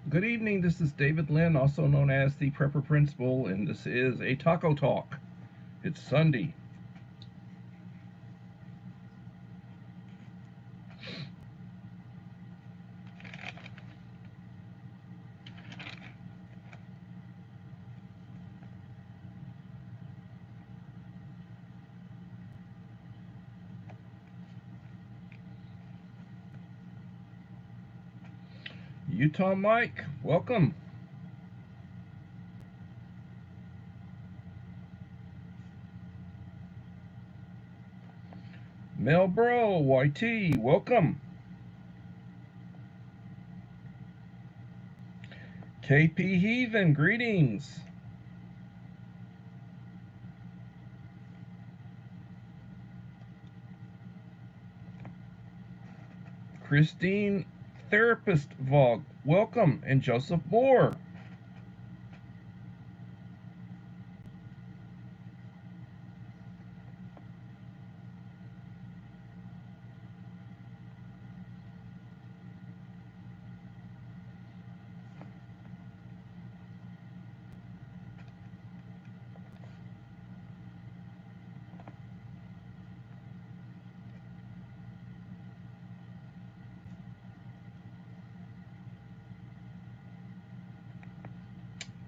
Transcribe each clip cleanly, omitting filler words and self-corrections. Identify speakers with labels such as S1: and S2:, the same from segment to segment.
S1: Good evening, this is David Lynn, also known as the Prepper Principal, and this is a Taco Talk. It's Sunday. Utah Mike, welcome. Mel Bro, YT, welcome. KP Heathen, greetings. Christine Therapist Vlog, welcome. And Joseph Moore.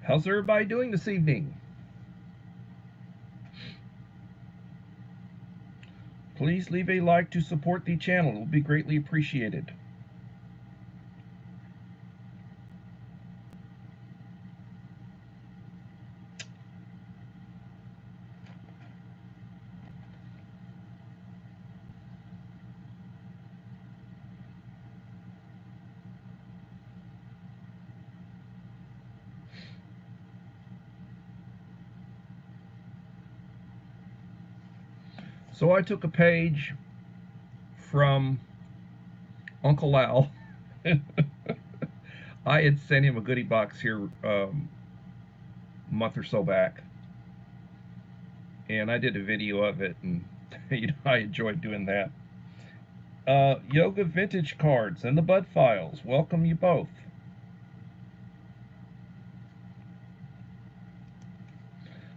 S1: How's everybody doing this evening? Please leave a like to support the channel. It will be greatly appreciated. So I took a page from Uncle Al. I had sent him a goodie box here a month or so back, and I did a video of it, and I enjoyed doing that. Yoga Vintage Cards and the Bud Files, welcome you both.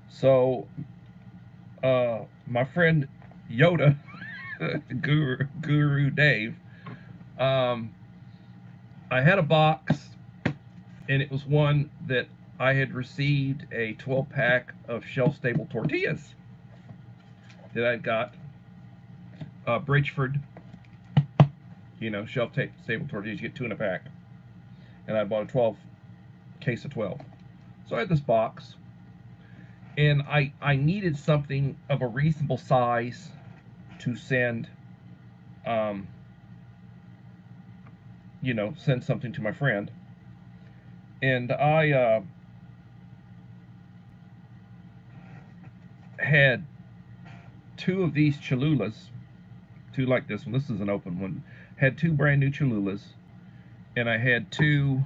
S1: So, my friend Yoda, Guru Dave, I had a box, and it was one that I had received a 12-pack of shelf-stable tortillas that I got. Bridgeford, shelf-stable tortillas, you get 2 in a pack. And I bought a 12 case of 12. So I had this box, and I needed something of a reasonable size to send, send something to my friend. And I had 2 of these Cholulas, 2 like this one. This is an open one. Had 2 brand new Cholulas, and I had 2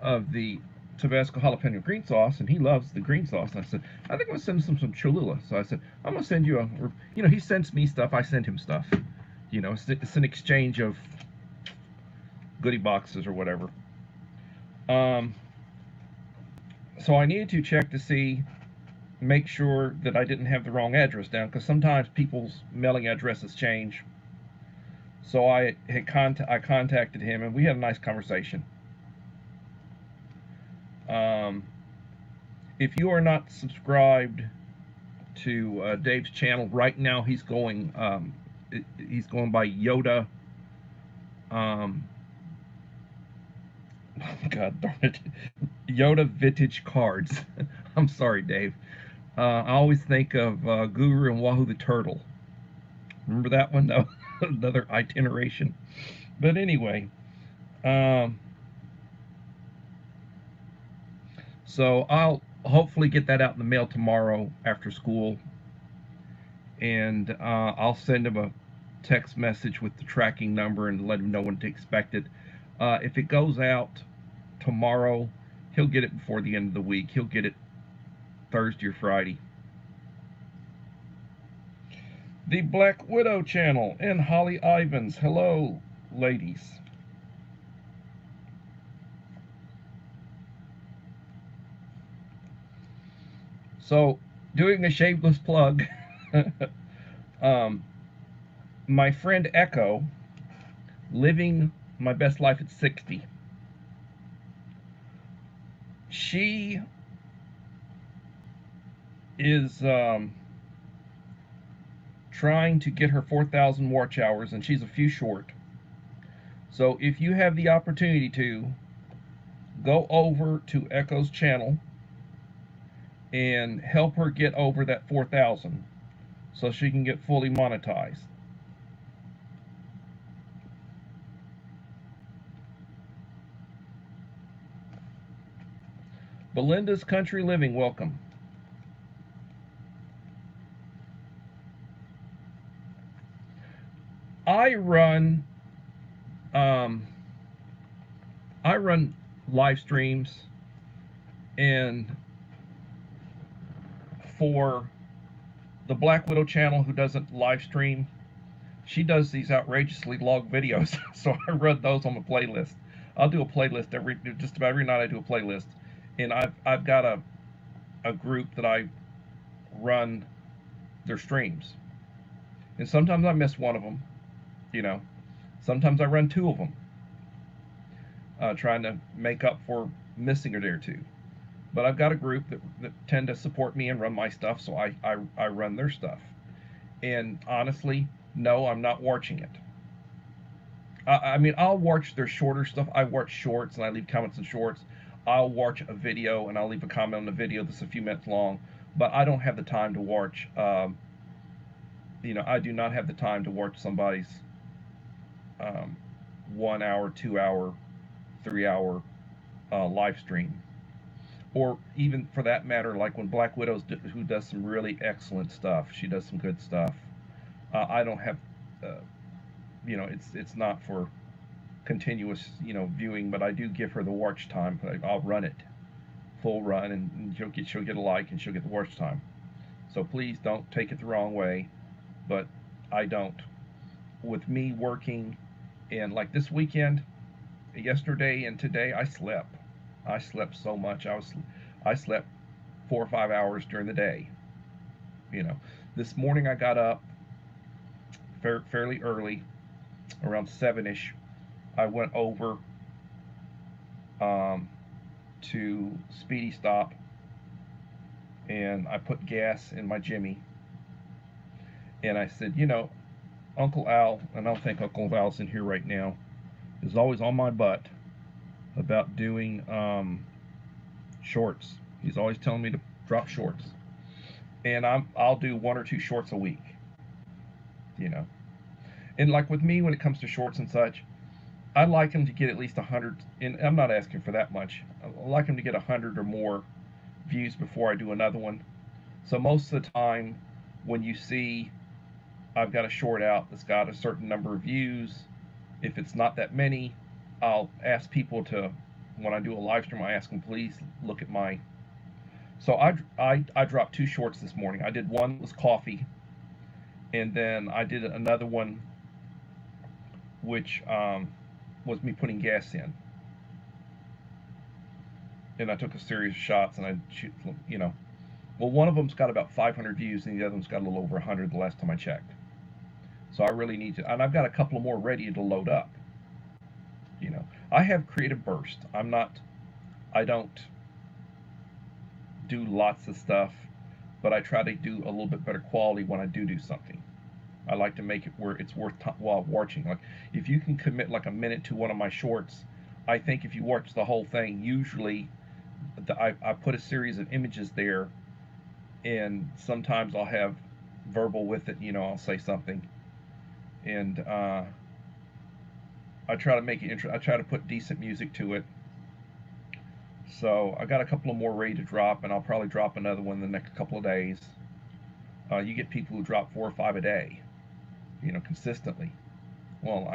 S1: of the Tabasco jalapeno green sauce, and he loves the green sauce. And I said, I think I'm gonna send him some Cholula. So I said, I'm gonna send you he sends me stuff, I send him stuff. It's an exchange of goodie boxes or whatever. So I needed to check to see, make sure that I didn't have the wrong address down, because sometimes people's mailing addresses change. So I contacted him, and we had a nice conversation. If you are not subscribed to Dave's channel right now, he's going by Yoda. God darn it, Yoda Vintage Cards. I'm sorry, Dave. I always think of Guru and Wahoo the Turtle. Remember that one? No, another itineration. But anyway, so I'll hopefully get that out in the mail tomorrow after school, and I'll send him a text message with the tracking number and let him know when to expect it. If it goes out tomorrow, he'll get it before the end of the week. He'll get it Thursday or Friday. The Black Widow channel and Holly Ivans. Hello, ladies. So, doing a shameless plug, um, my friend Echo, living my best life at 60, she is trying to get her 4,000 watch hours, and she's a few short. So if you have the opportunity to, go over to Echo's channel and help her get over that 4,000 so she can get fully monetized. Belinda's Country Living, welcome. I run live streams, and for the Black Widow channel, who doesn't live stream, she does these outrageously long videos. So I run those on the playlist. I'll do a playlist just about every night. I do a playlist, and I've got a group that I run their streams, and sometimes I miss one of them. You know, sometimes I run two of them, trying to make up for missing a day or two. But I've got a group that tend to support me and run my stuff, so I run their stuff. And honestly, no, I'm not watching it. I mean, I'll watch their shorter stuff. I watch shorts and I leave comments in shorts. I'll watch a video and I'll leave a comment on the video that's a few minutes long. But I don't have the time to watch. I do not have the time to watch somebody's 1 hour, 2 hour, 3 hour live stream. Or even for that matter, like when Black Widow's who does some really excellent stuff. She does some good stuff. I don't have, it's not for continuous, viewing, but I do give her the watch time. I'll run it full run, and she'll get a like, and she'll get the watch time. So please don't take it the wrong way, but I don't. With me working, and like this weekend, yesterday and today, I slept. I slept so much. I slept 4 or 5 hours during the day. This morning I got up fairly early, around 7ish. I went over to Speedy Stop, and I put gas in my Jimmy, and I said, Uncle Al, and I don't think Uncle Al's in here right now, is always on my butt about doing shorts. He's always telling me to drop shorts, and I'll do 1 or 2 shorts a week. And like with me, when it comes to shorts and such, I like him to get at least 100, and I'm not asking for that much. I like him to get 100 or more views before I do another one. So most of the time, when you see I've got a short out that's got a certain number of views, if it's not that many, I'll ask people to, when I do a live stream, I ask them, please look at my. So I dropped 2 shorts this morning. I did one that was coffee, and then I did another one which was me putting gas in. And I took a series of shots, and well, one of them's got about 500 views, and the other one's got a little over 100 the last time I checked. So I really need to, and I've got a couple more ready to load up. I have creative burst. I don't do lots of stuff, but I try to do a little bit better quality when I do something. I like to make it where it's worth while watching. Like, if you can commit like a minute to one of my shorts, I think if you watch the whole thing, usually I put a series of images there, and sometimes I'll have verbal with it. I'll say something, and I try to make it interesting. I try to put decent music to it. So I got a couple of more ready to drop, and I'll probably drop another one in the next couple of days. You get people who drop 4 or 5 a day, consistently. Well,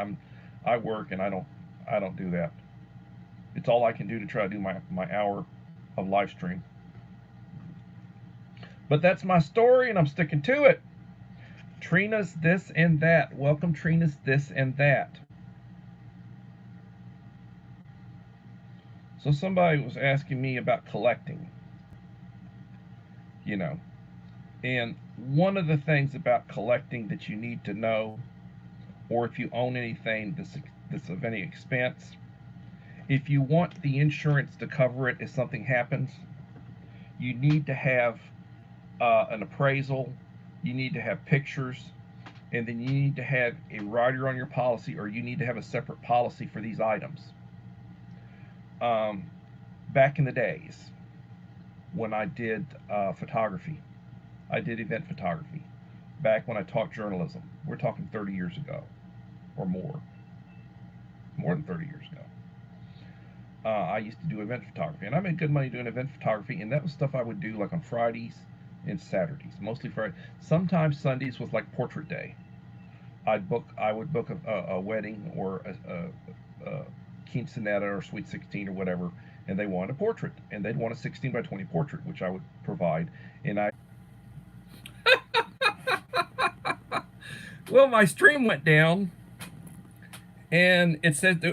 S1: I work, and I don't do that. It's all I can do to try to do my hour of live stream. But that's my story, and I'm sticking to it. Trina's This and That. Welcome, Trina's This and That. So somebody was asking me about collecting. you know. And one of the things about collecting that you need to know, or if you own anything that's of any expense, if you want the insurance to cover it if something happens, you need to have an appraisal, you need to have pictures, and then you need to have a rider on your policy, or you need to have a separate policy for these items. Um, Back in the days when I did photography, I did event photography. Back when I taught journalism, we're talking 30 years ago or more than 30 years ago. I used to do event photography, and I made good money doing event photography, and that was stuff I would do like on Fridays and Saturdays, mostly Friday. Sometimes Sundays was like portrait day. I would book a wedding or a quinceanera or sweet 16 or whatever, and they wanted a portrait, and they'd want a 16 by 20 portrait, which I would provide, and I. Well, my stream went down, and it said,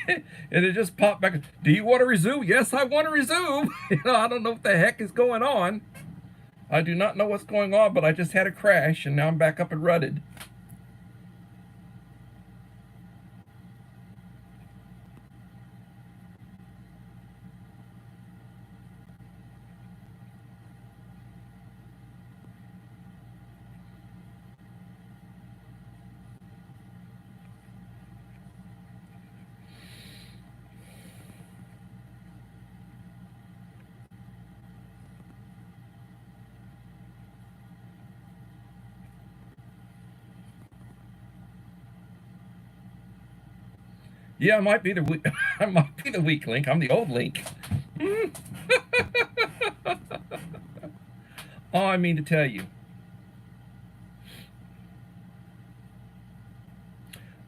S1: and it just popped back. Do you want to resume? Yes, I want to resume. I don't know what the heck is going on. I do not know what's going on, but I just had a crash, and now I'm back up and rutted. Yeah, I might be the I might be the weak link. I'm the old link. Oh, I mean to tell you,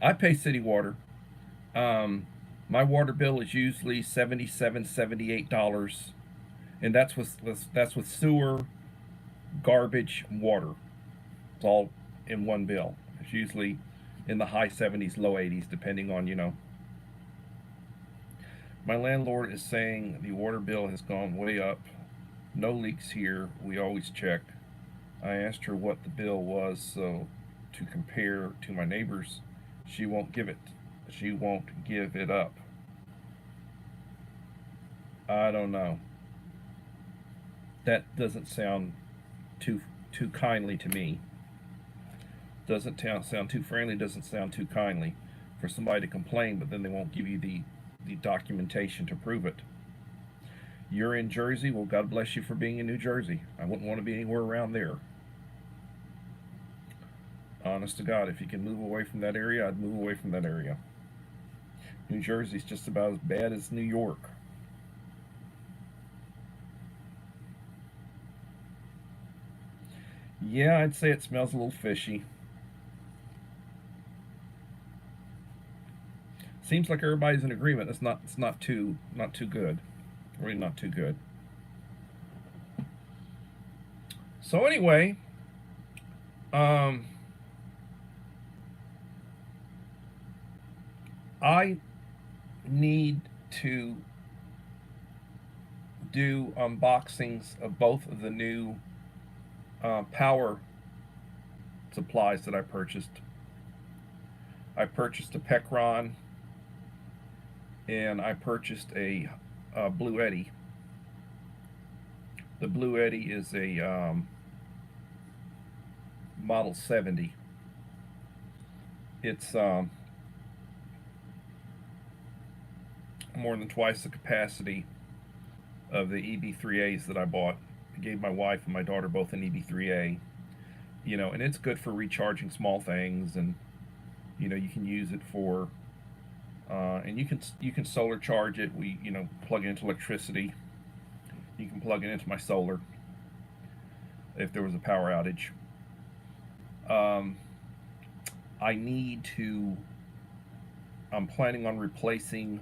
S1: I pay city water. My water bill is usually $77, $78, and that's with sewer, garbage, water. It's all in one bill. It's usually in the high 70s, low 80s, depending on. My landlord is saying the water bill has gone way up. No leaks here. We always check. I asked her what the bill was, so to compare to my neighbors, she won't give it. She won't give it up. I don't know. That doesn't sound too kindly to me. Doesn't sound too friendly. Doesn't sound too kindly for somebody to complain, but then they won't give you the documentation to prove it. You're in Jersey. Well, God bless you for being in New Jersey. I wouldn't want to be anywhere around there. Honest to God, if you can move away from that area, I'd move away from that area. New Jersey's just about as bad as New York. Yeah, I'd say it smells a little fishy. Seems like everybody's in agreement. It's not too good. Really not too good. So anyway, I need to do unboxings of both of the new power supplies that I purchased. I purchased a Pecron, and I purchased a Blue Eddy. The Blue Eddy is a Model 70. It's more than twice the capacity of the EB3As that I bought. I gave my wife and my daughter both an EB3A. And it's good for recharging small things, and you can use it for, and you can solar charge it. We plug it into electricity. You can plug it into my solar if there was a power outage. I need to. I'm planning on replacing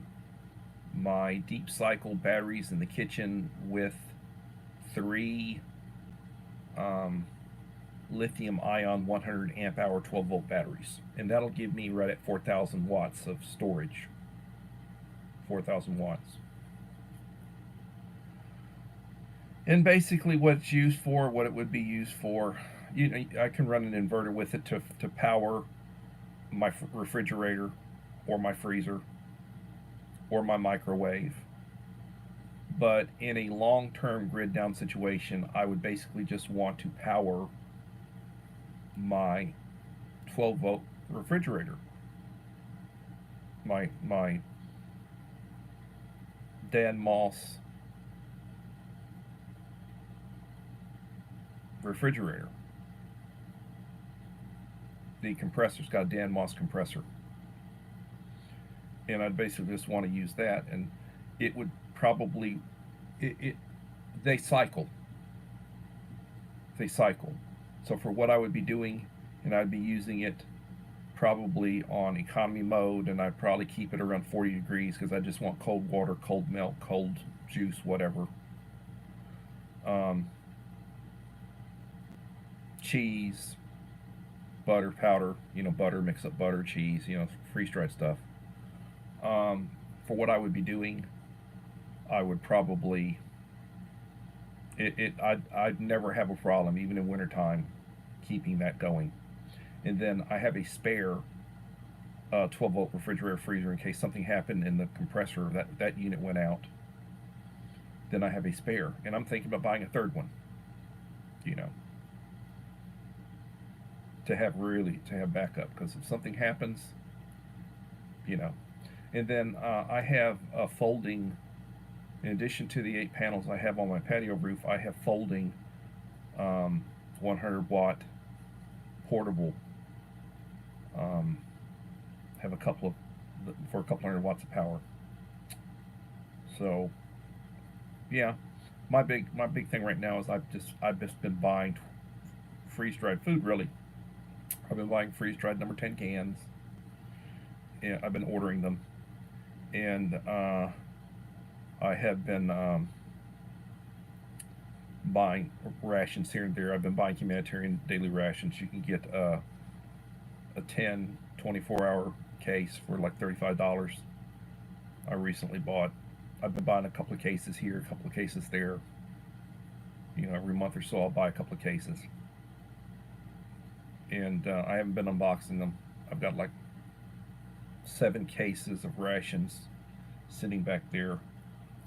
S1: my deep cycle batteries in the kitchen with 3 lithium ion 100 amp hour 12 volt batteries, and that'll give me right at 4,000 watts of storage. 4,000 watts. And basically what it's used for, what it would be used for, you know, I can run an inverter with it to power my refrigerator or my freezer or my microwave. But in a long-term grid down situation, I would basically just want to power my 12-volt refrigerator, my Dan Moss refrigerator. The compressor's got a Dan Moss compressor, and I'd basically just want to use that, and it would probably they cycle. So for what I would be doing, and I'd be using it probably on economy mode, and I'd probably keep it around 40 degrees because I just want cold water, cold milk, cold juice, whatever. Cheese, butter powder, you know, butter, mix up butter, cheese, you know, freeze-dried stuff. For what I would be doing, I would probably I'd never have a problem, even in wintertime, keeping that going. And then I have a spare 12-volt refrigerator freezer in case something happened in the compressor, that unit went out. Then I have a spare, and I'm thinking about buying a third one, you know, to have backup, because if something happens, you know. And then I have a folding, in addition to the 8 panels I have on my patio roof, I have folding 100-watt portable. Have a couple hundred watts of power. So yeah, my big thing right now is I've just been buying freeze-dried food. Really, I've been buying freeze-dried number 10 cans, and I've been ordering them, and I have been buying rations here and there. I've been buying humanitarian daily rations. You can get a 10 24-hour case for like $35. I recently bought. I've been buying a couple of cases here, a couple of cases there. You know, every month or so I'll buy a couple of cases. And I haven't been unboxing them. I've got like 7 cases of rations sitting back there.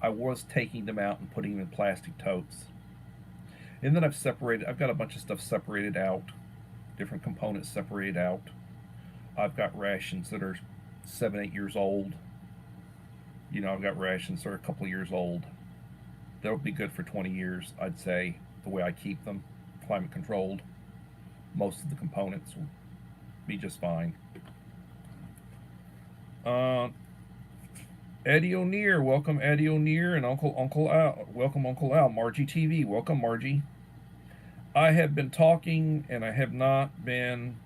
S1: I was taking them out and putting them in plastic totes. And then I've got a bunch of stuff separated out, different components separated out. I've got rations that are 7, 8 years old. You know, I've got rations that are a couple of years old. They'll be good for 20 years, I'd say, the way I keep them, climate controlled. Most of the components will be just fine. Eddie O'Near, welcome Eddie O'Near, and Uncle Al, welcome Uncle Al. Margie TV, welcome Margie. I have been talking, and I have not been.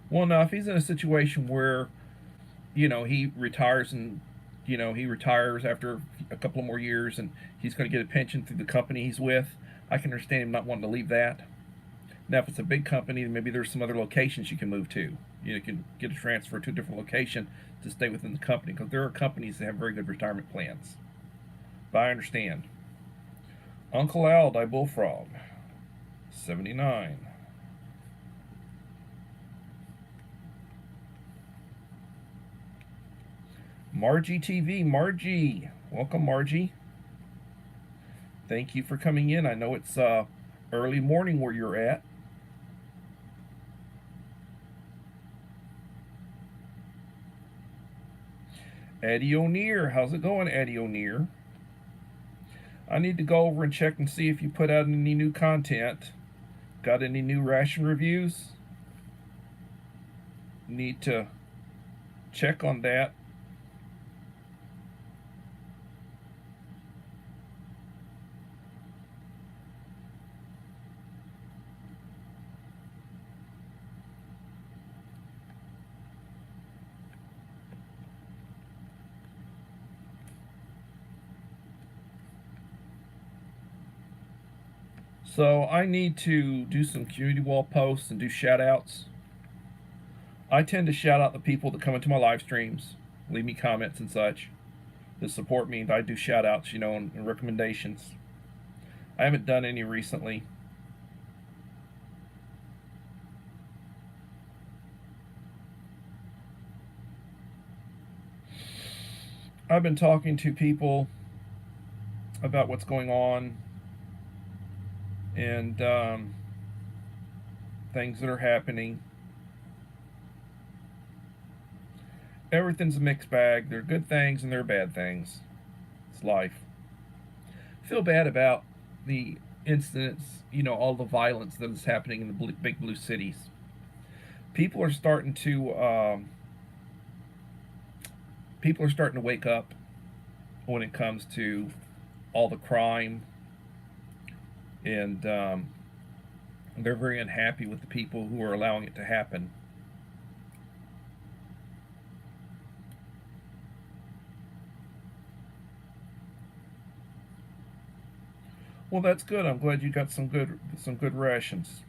S1: Well, now if he's in a situation where, you know, he retires and, you know, he retires after a couple more years and he's going to get a pension through the company he's with, I can understand him not wanting to leave that. Now, if it's a big company, then maybe there's some other locations you can move to. You can get a transfer to a different location to stay within the company, because there are companies that have very good retirement plans. But I understand. Uncle Al, Die Bullfrog, 79. Margie TV, Margie, welcome Margie. Thank you for coming in. I know it's early morning where you're at. Eddie O'Near, how's it going, Eddie O'Near? I need to go over and check and see if you put out any new content. Got any new ration reviews? Need to check on that. So I need to do some community wall posts and do shout outs. I tend to shout out the people that come into my live streams, leave me comments and such, that support me. I do shout outs, and recommendations. I haven't done any recently. I've been talking to people about what's going on and things that are happening. Everything's a mixed bag. There are good things and there are bad things. It's life. I feel bad about the incidents, all the violence that is happening in the big blue cities. People are starting to wake up when it comes to all the crime, and they're very unhappy with the people who are allowing it to happen. Well, that's good. I'm glad you got some good rations.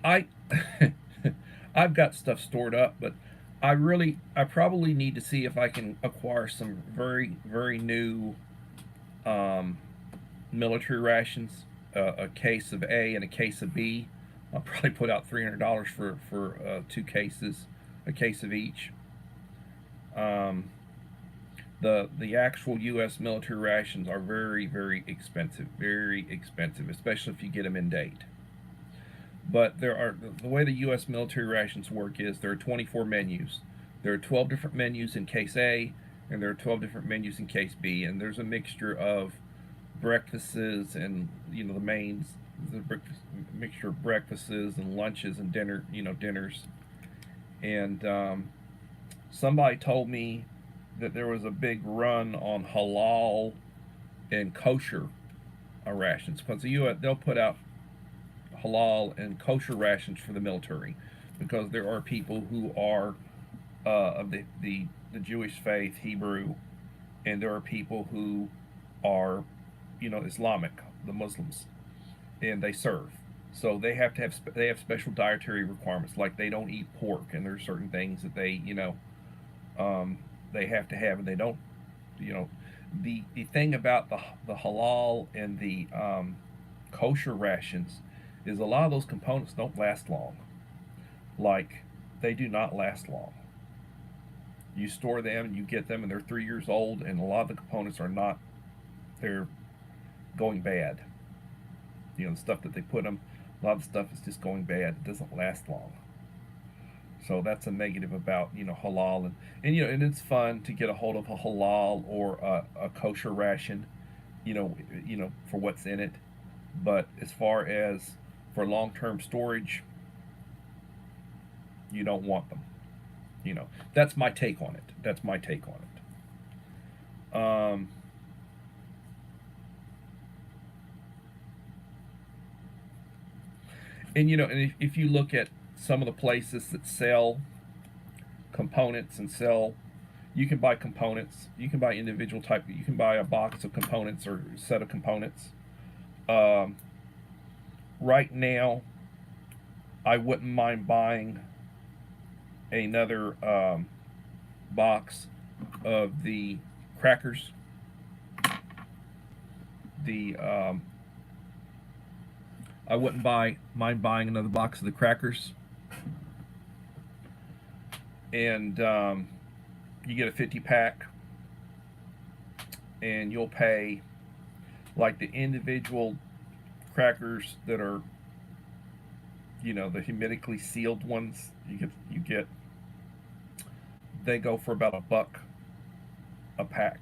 S1: I I've got stuff stored up, but I probably need to see if I can acquire some very new military rations, a case of A and a case of B. I'll probably put out $300 for 2 cases, a case of each. The actual U.S. military rations are very expensive, especially if you get them in date. But the way the U.S. military rations work is there are 24 menus. There are 12 different menus in case A, and there are 12 different menus in case B, and there's a mixture of breakfasts and the mains, mixture of breakfasts and lunches and dinners. And somebody told me that there was a big run on halal and kosher rations, because they'll put out halal and kosher rations for the military, because there are people who are of the Jewish faith, Hebrew, and there are people who are Islamic, the Muslims, and they serve. So they have special dietary requirements, like they don't eat pork, and there's certain things that they have to have, and they don't. The thing about the halal and the kosher rations is a lot of those components don't last long. Like, they do not last long. You store them and you get them and they're 3 years old, and a lot of the components are not, they're going bad. The stuff that they put them, a lot of the stuff is just going bad. It doesn't last long. So that's a negative about halal, and it's fun to get a hold of a halal or a kosher ration, for what's in it. But as far as for long-term storage, you don't want them. That's my take on it. And if you look at some of the places that sell components you can buy components. You can buy individual type. You can buy a box of components or a set of components. Right now, I wouldn't mind buying another box of the crackers. I wouldn't mind buying another box of the crackers. And you get a 50-pack, and you'll pay, like, the individual crackers that are the hermetically sealed ones. You get they go for about $1 a pack.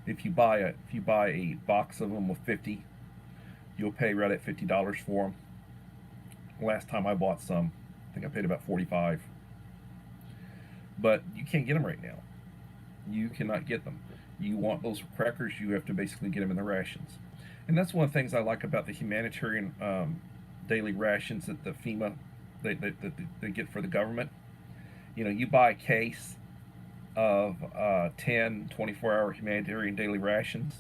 S1: If you buy a box of them with 50, you'll pay right at $50 for them. Last time I bought some, I think I paid about $45. But you can't get them right now. You cannot get them. You want those crackers, you have to basically get them in the rations. And that's one of the things I like about the humanitarian daily rations that the FEMA they get for the government. You buy a case, of 10 24-hour humanitarian daily rations,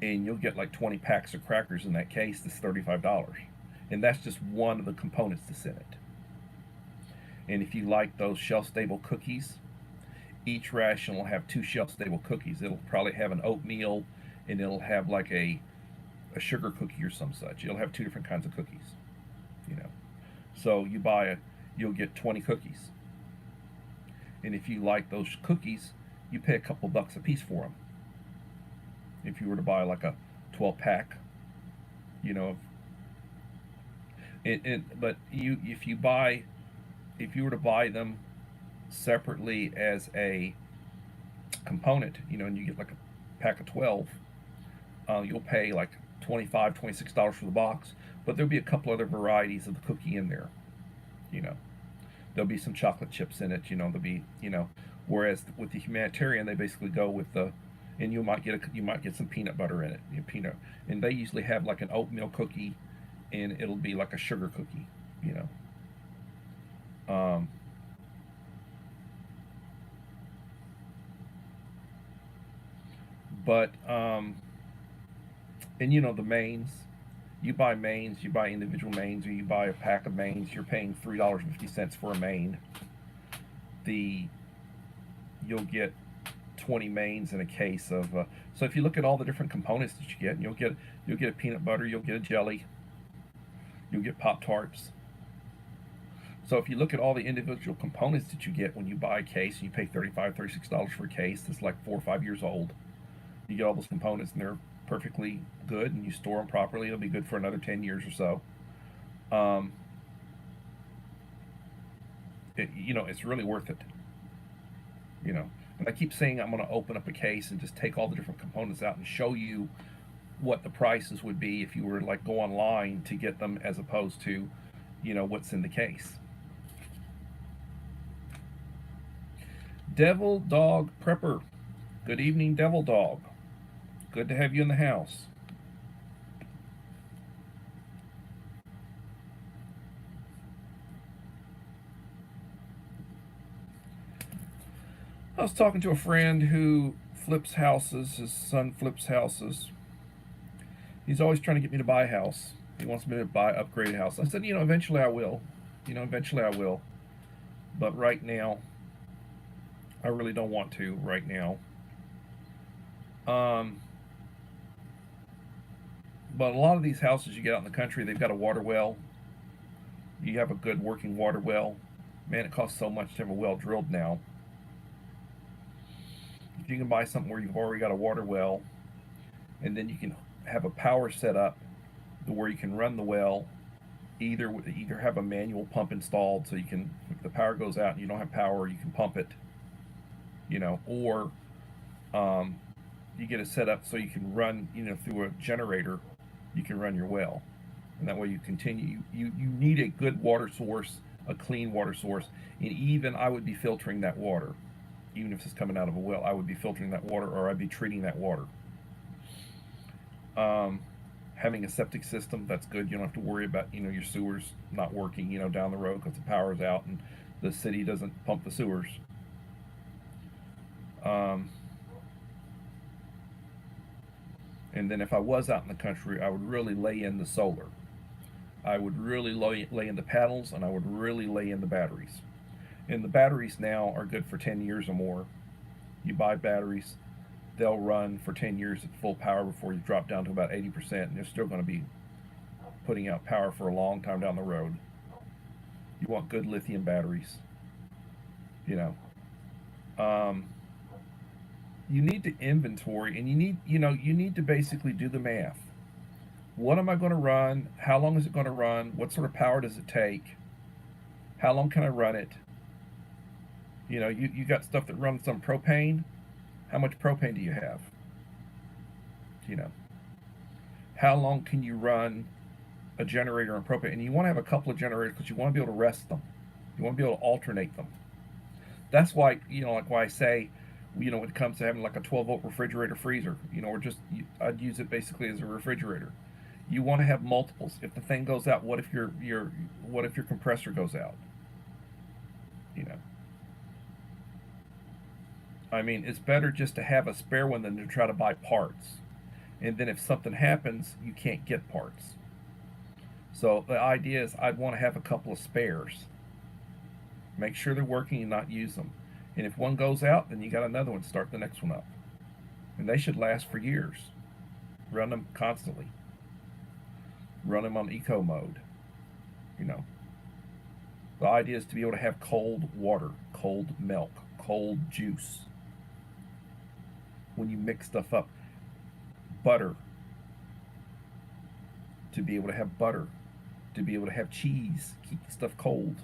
S1: and you'll get like 20 packs of crackers in that case. That's $35, and that's just one of the components that's in it. And if you like those shelf-stable cookies, each ration will have 2 shelf-stable cookies. It'll probably have an oatmeal, and it'll have like a sugar cookie or some such. It'll have 2 different kinds of cookies, you know. So you'll get 20 cookies. And if you like those cookies, you pay a couple bucks a piece for them. If you were to buy like a 12 pack, you know, but if you were to buy them separately as a component, you know, and you get like a pack of 12, you'll pay like $25, $26 for the box, but there'll be a couple other varieties of the cookie in there, you know. There'll be some chocolate chips in it, you know. There'll be, you know, whereas with the humanitarian, they basically go with the, and you might get some peanut butter in it, you know, peanut, and they usually have like an oatmeal cookie, and it'll be like a sugar cookie, you know. But and you know the mains, you buy mains, you buy individual mains, or you buy a pack of mains, you're paying $3.50 for a main. You'll get 20 mains in a case of. So if you look at all the different components that you get, you'll get a peanut butter, you'll get a jelly, you'll get Pop-Tarts. So if you look at all the individual components that you get when you buy a case, and you pay $35, $36 for a case that's like 4 or 5 years old, you get all those components, and they're perfectly good, and you store them properly. It'll be good for another 10 years or so. You know, it's really worth it. You know, and I keep saying I'm going to open up a case and just take all the different components out and show you what the prices would be if you were to like go online to get them, as opposed to, you know, what's in the case. Devil Dog Prepper. Good evening, Devil Dog. Good to have you in the house. I was talking to a friend who flips houses. His son flips houses. He's always trying to get me to buy a house. He wants me to upgrade a house. I said, you know, eventually I will. You know, eventually I will. But right now, I really don't want to right now. But a lot of these houses you get out in the country, they've got a water well. You have a good working water well. Man, it costs so much to have a well drilled now. If you can buy something where you've already got a water well, and then you can have a power set up to where you can run the well, either have a manual pump installed, so you can, if the power goes out and you don't have power, you can pump it, you know, or you get it set up so you can run, you know, through a generator, you can run your well, and that way you continue. You need a good water source, a clean water source, and even I would be filtering that water. Even if it's coming out of a well, I would be filtering that water, or I'd be treating that water. Having a septic system, that's good. You don't have to worry about, you know, your sewers not working, you know, down the road because the power's out and the city doesn't pump the sewers. And then if I was out in the country, I would really lay in the solar. I would really lay in the panels, and I would really lay in the batteries. And the batteries now are good for 10 years or more. You buy batteries, they'll run for 10 years at full power before you drop down to about 80%, and they're still going to be putting out power for a long time down the road. You want good lithium batteries, you know. You need to inventory, and you need to basically do the math. What am I going to run? How long is it going to run? What sort of power does it take? How long can I run it? You know, you got stuff that runs on propane. How much propane do you have? You know, how long can you run a generator on propane? And you want to have a couple of generators because you want to be able to rest them. You want to be able to alternate them. That's why, you know, like why I say, you know, when it comes to having like a 12-volt refrigerator freezer, you know, or just, I'd use it basically as a refrigerator. You want to have multiples. If the thing goes out, what if your compressor goes out? You know. I mean, it's better just to have a spare one than to try to buy parts. And then if something happens, you can't get parts. So the idea is I'd want to have a couple of spares. Make sure they're working and not use them. And if one goes out, then you got another one. Start the next one up. And they should last for years. Run them constantly. Run them on eco mode. You know. The idea is to be able to have cold water, cold milk, cold juice. When you mix stuff up. Butter. To be able to have butter. To be able to have cheese. Keep stuff cold.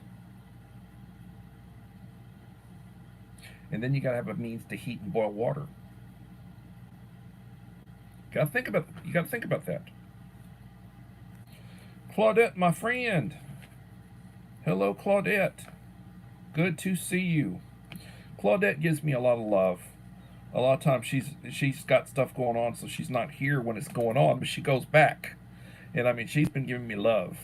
S1: And then you gotta have a means to heat and boil water. You gotta think about that. Claudette, my friend. Hello, Claudette. Good to see you. Claudette gives me a lot of love. A lot of times she's got stuff going on, so she's not here when it's going on, but she goes back. And I mean, she's been giving me love.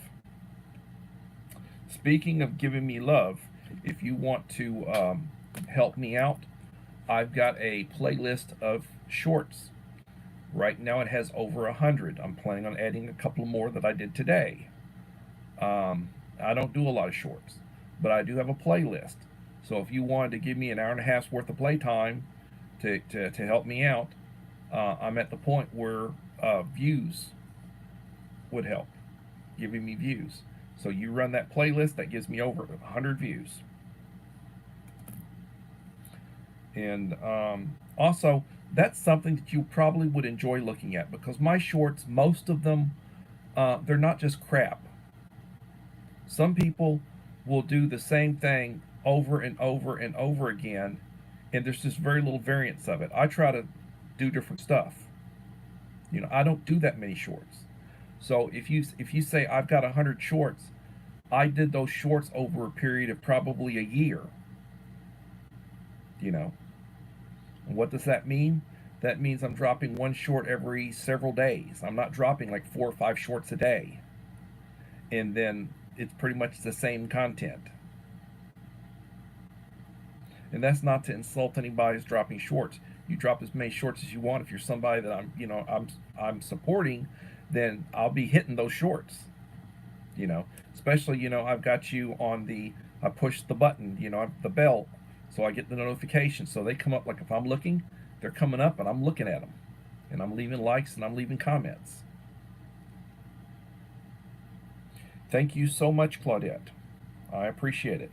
S1: Speaking of giving me love, if you want to help me out, I've got a playlist of shorts. Right now it has over 100. I'm planning on adding a couple more that I did today. I don't do a lot of shorts, but I do have a playlist. So if you wanted to give me an hour and a half's worth of playtime to help me out, I'm at the point where views would help, giving me views. So you run that playlist, that gives me over 100 views. And also, that's something that you probably would enjoy looking at, because my shorts, most of them, they're not just crap. Some people will do the same thing over and over and over again, and there's just very little variance of it. I try to do different stuff. You know, I don't do that many shorts. So if you say I've got 100 shorts, I did those shorts over a period of probably a year. You know, and what does that mean? That means I'm dropping one short every several days. I'm not dropping like 4 or 5 shorts a day. And then it's pretty much the same content. And that's not to insult anybody who's dropping shorts. You drop as many shorts as you want. If you're somebody that I'm supporting, then I'll be hitting those shorts. You know, especially, I've got you on I push the button, the bell, so I get the notification. So they come up, like if I'm looking, they're coming up and I'm looking at them. And I'm leaving likes and I'm leaving comments. Thank you so much, Claudette. I appreciate it.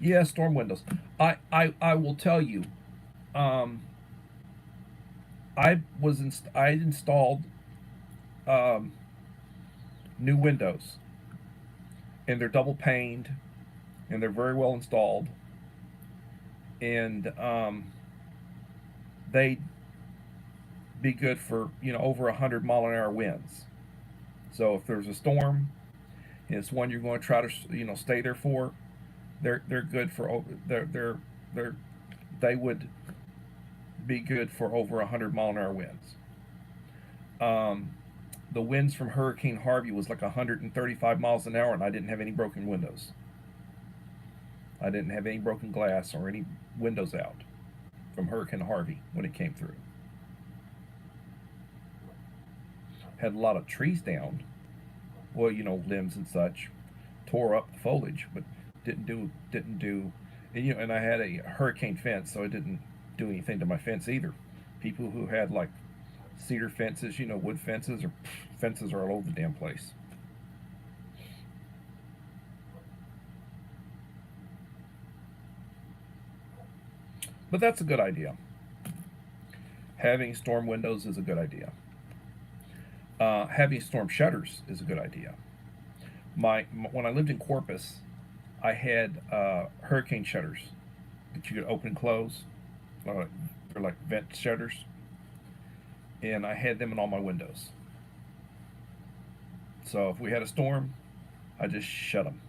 S1: Yeah, storm windows. I will tell you, I installed new windows, and they're double paned, and they're very well installed, and they be good for over 100-mile-an-hour winds. So if there's a storm and it's one you're going to try to stay there for, they're good for they would be good for over 100-mile-an-hour winds. The winds from Hurricane Harvey was like 135 miles an hour, and I didn't have any broken windows. I didn't have any broken glass or any windows out from Hurricane Harvey when it came through. Had a lot of trees down, well, limbs and such, tore up the foliage, but didn't do and I had a hurricane fence, so it didn't do anything to my fence either. People who had like cedar fences, wood fences, or fences are all over the damn place. But that's a good idea. Having storm windows is a good idea. Having storm shutters is a good idea. When I lived in Corpus, I had hurricane shutters that you could open and close. They're like vent shutters. And I had them in all my windows. So if we had a storm, I just shut them.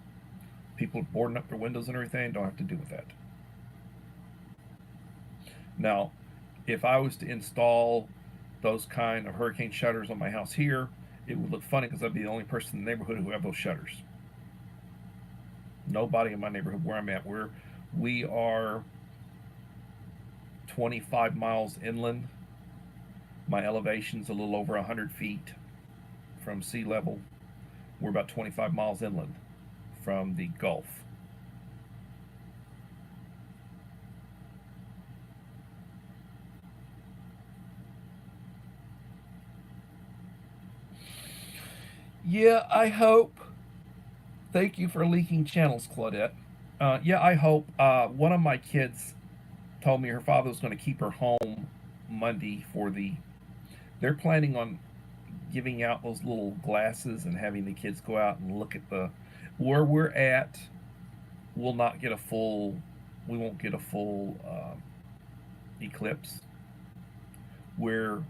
S1: People boarding up their windows and everything don't have to deal with that. Now, if I was to install those kind of hurricane shutters on my house here, it would look funny because I'd be the only person in the neighborhood who have those shutters. Nobody in my neighborhood where I'm at. We are 25 miles inland. My elevation's a little over 100 feet from sea level. We're about 25 miles inland from the Gulf. Yeah, I hope. Thank you for leaking channels, Claudette. Yeah, I hope. One of my kids told me her father was going to keep her home Monday for the. They're planning on giving out those little glasses and having the kids go out and look at the. Where we're at, we'll not get a full. We won't get a full eclipse. We're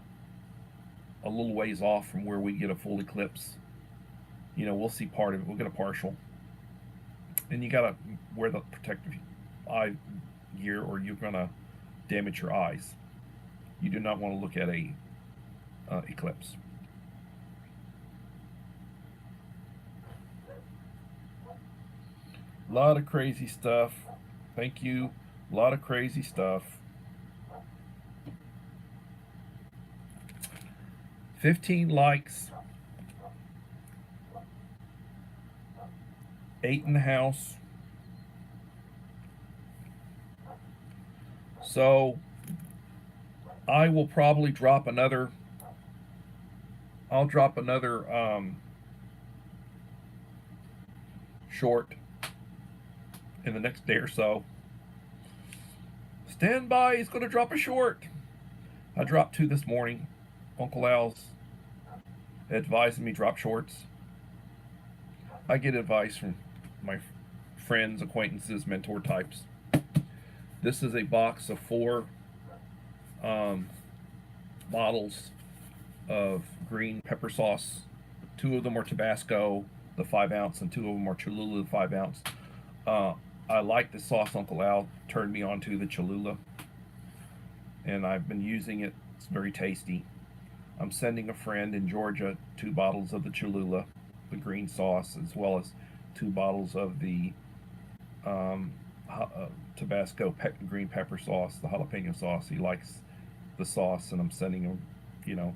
S1: a little ways off from where we get a full eclipse. You know, we'll see part of it. We'll get a partial. And you gotta wear the protective eye gear, or you're gonna damage your eyes. You do not want to look at a eclipse. A lot of crazy stuff. Thank you. A lot of crazy stuff. 15 likes. 8 in the house. So I will probably drop another. I'll drop another short in the next day or so. Stand by, he's going to drop a short. I dropped 2 this morning. Uncle Al's advising me drop shorts. I get advice from my friends, acquaintances, mentor types. This is a box of 4 bottles of green pepper sauce. 2 of them are Tabasco, the 5 ounce, and 2 of them are Cholula, the 5 ounce. I like the sauce Uncle Al turned me on to, the Cholula, and I've been using it. It's very tasty. I'm sending a friend in Georgia 2 bottles of the Cholula, the green sauce, as well as 2 bottles of the Tabasco green pepper sauce, the jalapeno sauce. He likes the sauce, and I'm sending him, you know,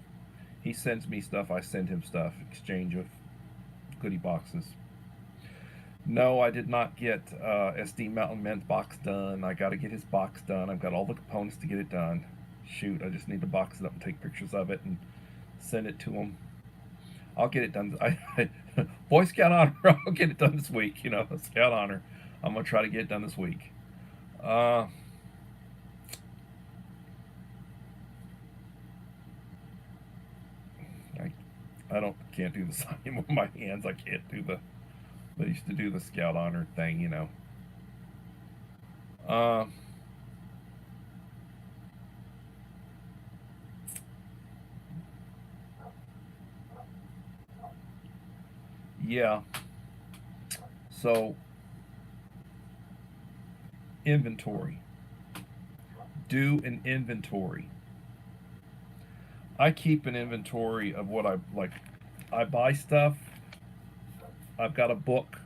S1: he sends me stuff, I send him stuff, exchange of goodie boxes. No, I did not get SD Mountain Men's box done. I got to get his box done. I've got all the components to get it done. Shoot, I just need to box it up and take pictures of it and send it to him. I'll get it done. Boy Scout honor, I'll get it done this week. You know, Scout honor. I'm going to try to get it done this week. I can't do the signing with my hands. I can't do the. They used to do the Scout honor thing, you know. Yeah. So, inventory. Do an inventory. I keep an inventory of what I like. I buy stuff. I've got a book.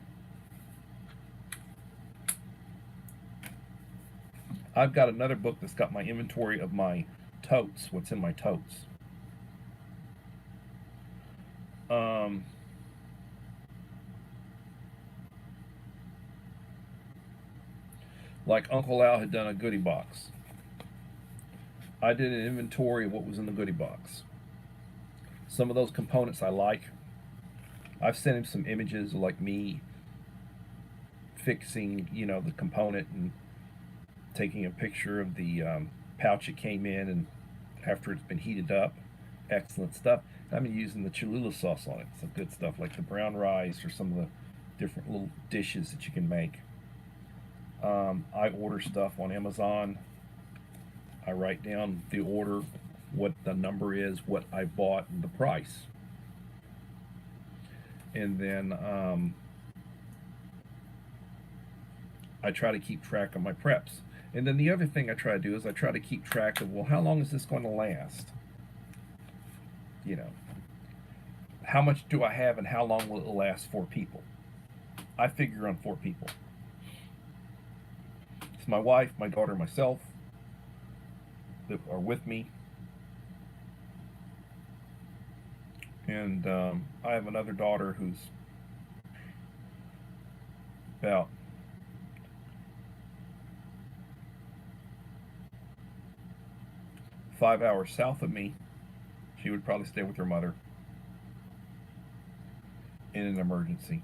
S1: I've got another book that's got my inventory of my totes, what's in my totes. Like Uncle Al had done a goodie box. I did an inventory of what was in the goodie box. Some of those components I like. I've sent him some images of like me fixing, you know, the component and taking a picture of the pouch it came in, and after it's been heated up. Excellent stuff. I've been using the Cholula sauce on it. Some good stuff like the brown rice or some of the different little dishes that you can make. I order stuff on Amazon. I write down the order, what the number is, what I bought, and the price. And then I try to keep track of my preps. And then the other thing I try to do is I try to keep track of, well, how long is this going to last? You know, how much do I have and how long will it last? 4 people. I figure on 4 people. It's my wife, my daughter, myself that are with me. And I have another daughter who's about 5 hours south of me. She would probably stay with her mother in an emergency.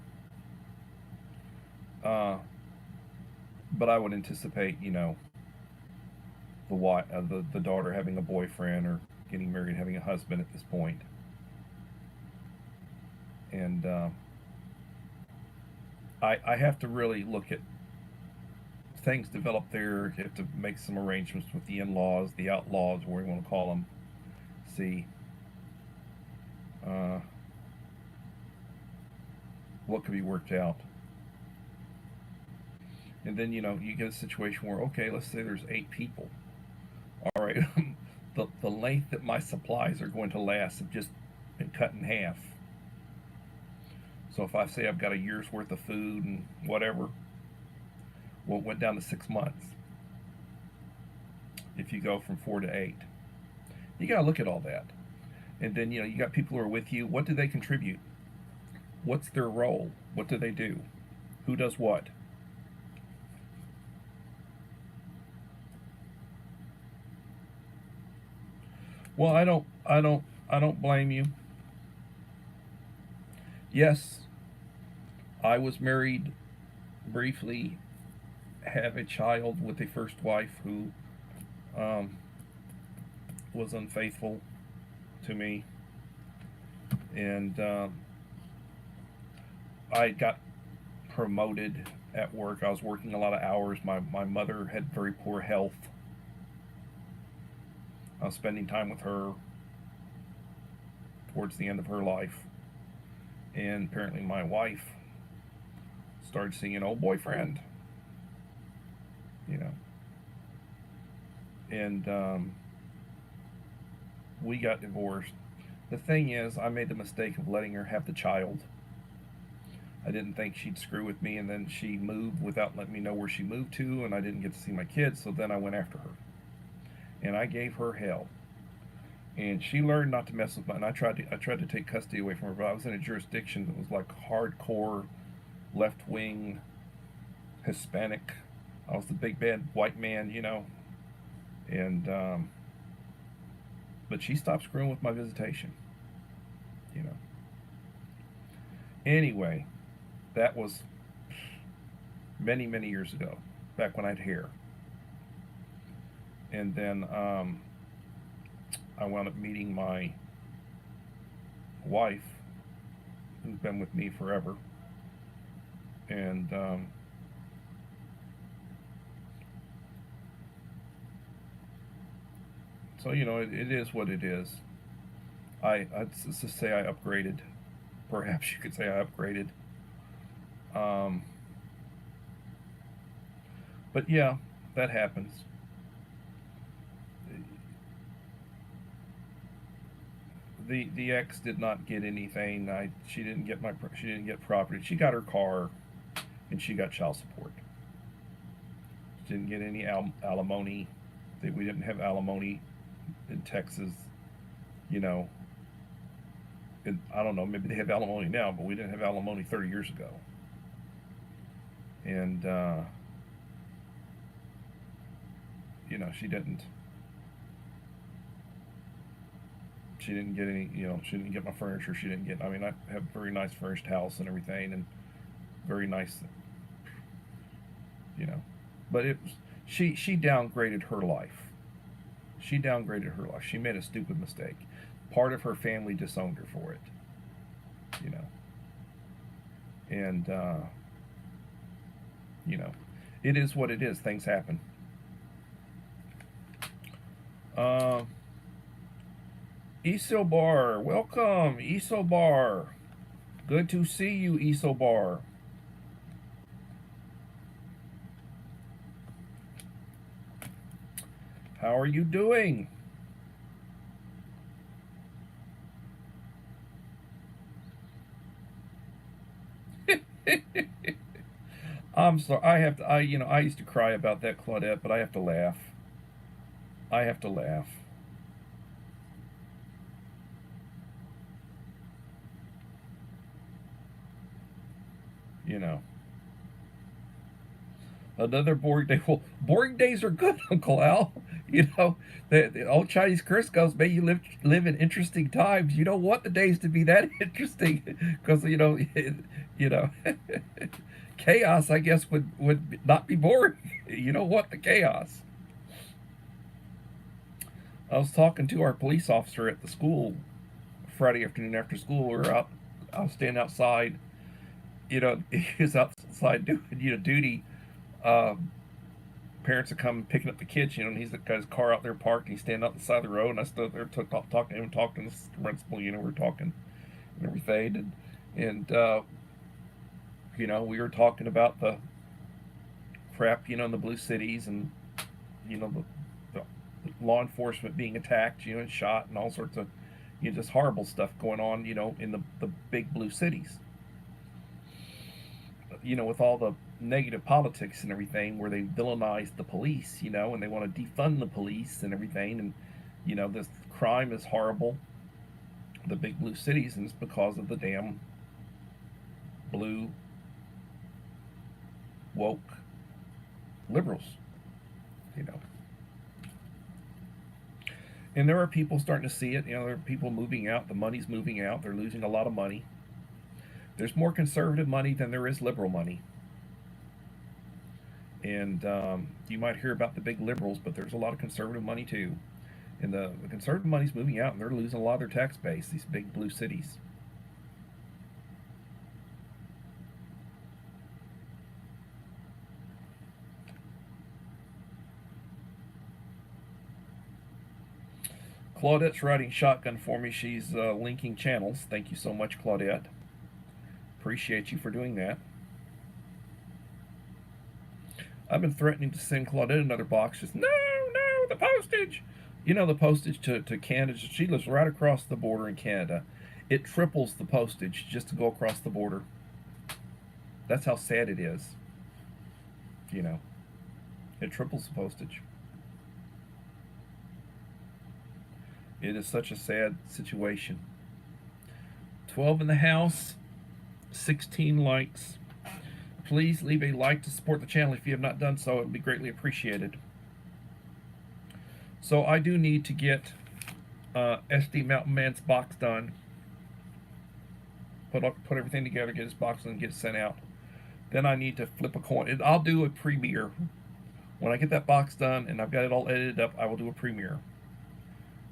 S1: But I would anticipate, the daughter having a boyfriend or getting married, having a husband at this point. And I have to really look at things develop there. You have to make some arrangements with the in-laws, the outlaws, whatever you want to call them. See what could be worked out. And then, you get a situation where, okay, let's say there's 8 people. All right, the length that my supplies are going to last have just been cut in half. So if I say I've got a year's worth of food and whatever, well, it went down to 6 months. If you go from 4 to 8, you got to look at all that. And then, you got people who are with you. What do they contribute? What's their role? What do they do? Who does what? Well, I don't blame you. Yes, I was married briefly, have a child with a first wife who was unfaithful to me, and I got promoted at work. I was working a lot of hours. My mother had very poor health. I was spending time with her towards the end of her life. And apparently my wife started seeing an old boyfriend. And we got divorced. The thing is, I made the mistake of letting her have the child. I didn't think she'd screw with me, and then she moved without letting me know where she moved to, and I didn't get to see my kids, so then I went after her. And I gave her hell. And she learned not to mess with and I tried to take custody away from her, but I was in a jurisdiction that was like hardcore left-wing Hispanic. I was the big bad white man, and but she stopped screwing with my visitation. Anyway, that was many, many years ago, back when I had hair. And then I wound up meeting my wife, who's been with me forever. And so, it is what it is. I'd just say I upgraded. Perhaps you could say I upgraded. But yeah, that happens. The ex did not get anything. She didn't get property. She got her car, and she got child support. She didn't get any alimony. We didn't have alimony in Texas. And I don't know. Maybe they have alimony now, but we didn't have alimony 30 years ago. And she didn't. She didn't get any, she didn't get my furniture. She didn't get, I have a very nice furnished house and everything, and very nice, but it was, she downgraded her life. She downgraded her life. She made a stupid mistake. Part of her family disowned her for it, and, it is what it is. Things happen. Isobar, welcome, Isobar. Good to see you, Isobar. How are you doing? I'm sorry. I have to. I used to cry about that, Claudette, but I have to laugh. I have to laugh. You know. Another boring day. Well, boring days are good, Uncle Al. The old Chinese curse goes, "May you live in interesting times." You don't want the days to be that interesting, because you know, chaos. I guess would not be boring. You don't want the chaos. I was talking to our police officer at the school Friday afternoon after school. We were out. I was standing outside. He was outside doing duty. Um, Parents are coming picking up the kids, and he's got his car out there parked, and he's standing out the side of the road, and I stood there talking to him, talking to the principal, we're talking and everything, and we were talking about the crap, in the blue cities, and the law enforcement being attacked, and shot, and all sorts of, just horrible stuff going on, in the big blue cities, with all the negative politics and everything, where they villainize the police, and they want to defund the police and everything, and this crime is horrible, the big blue cities, and it's because of the damn blue woke liberals, you know. And there are people starting to see it. There are people moving out. The money's moving out. They're losing a lot of money. There's more conservative money than there is liberal money. And you might hear about the big liberals, but there's a lot of conservative money too. And the conservative money's moving out, and they're losing a lot of their tax base, these big blue cities. Claudette's riding shotgun for me. She's linking channels. Thank you so much, Claudette. Appreciate you for doing that. I've been threatening to send Claudette another box. Just, no, the postage. The postage to Canada. She lives right across the border in Canada. It triples the postage just to go across the border. That's how sad it is. It triples the postage. It is such a sad situation. 12 in the house, 16 likes. Please leave a like to support the channel if you have not done so. It would be greatly appreciated. So I do need to get SD Mountain Man's box done. Put everything together, get his box and get it sent out. Then I need to flip a coin. I'll do a premiere. When I get that box done and I've got it all edited up, I will do a premiere.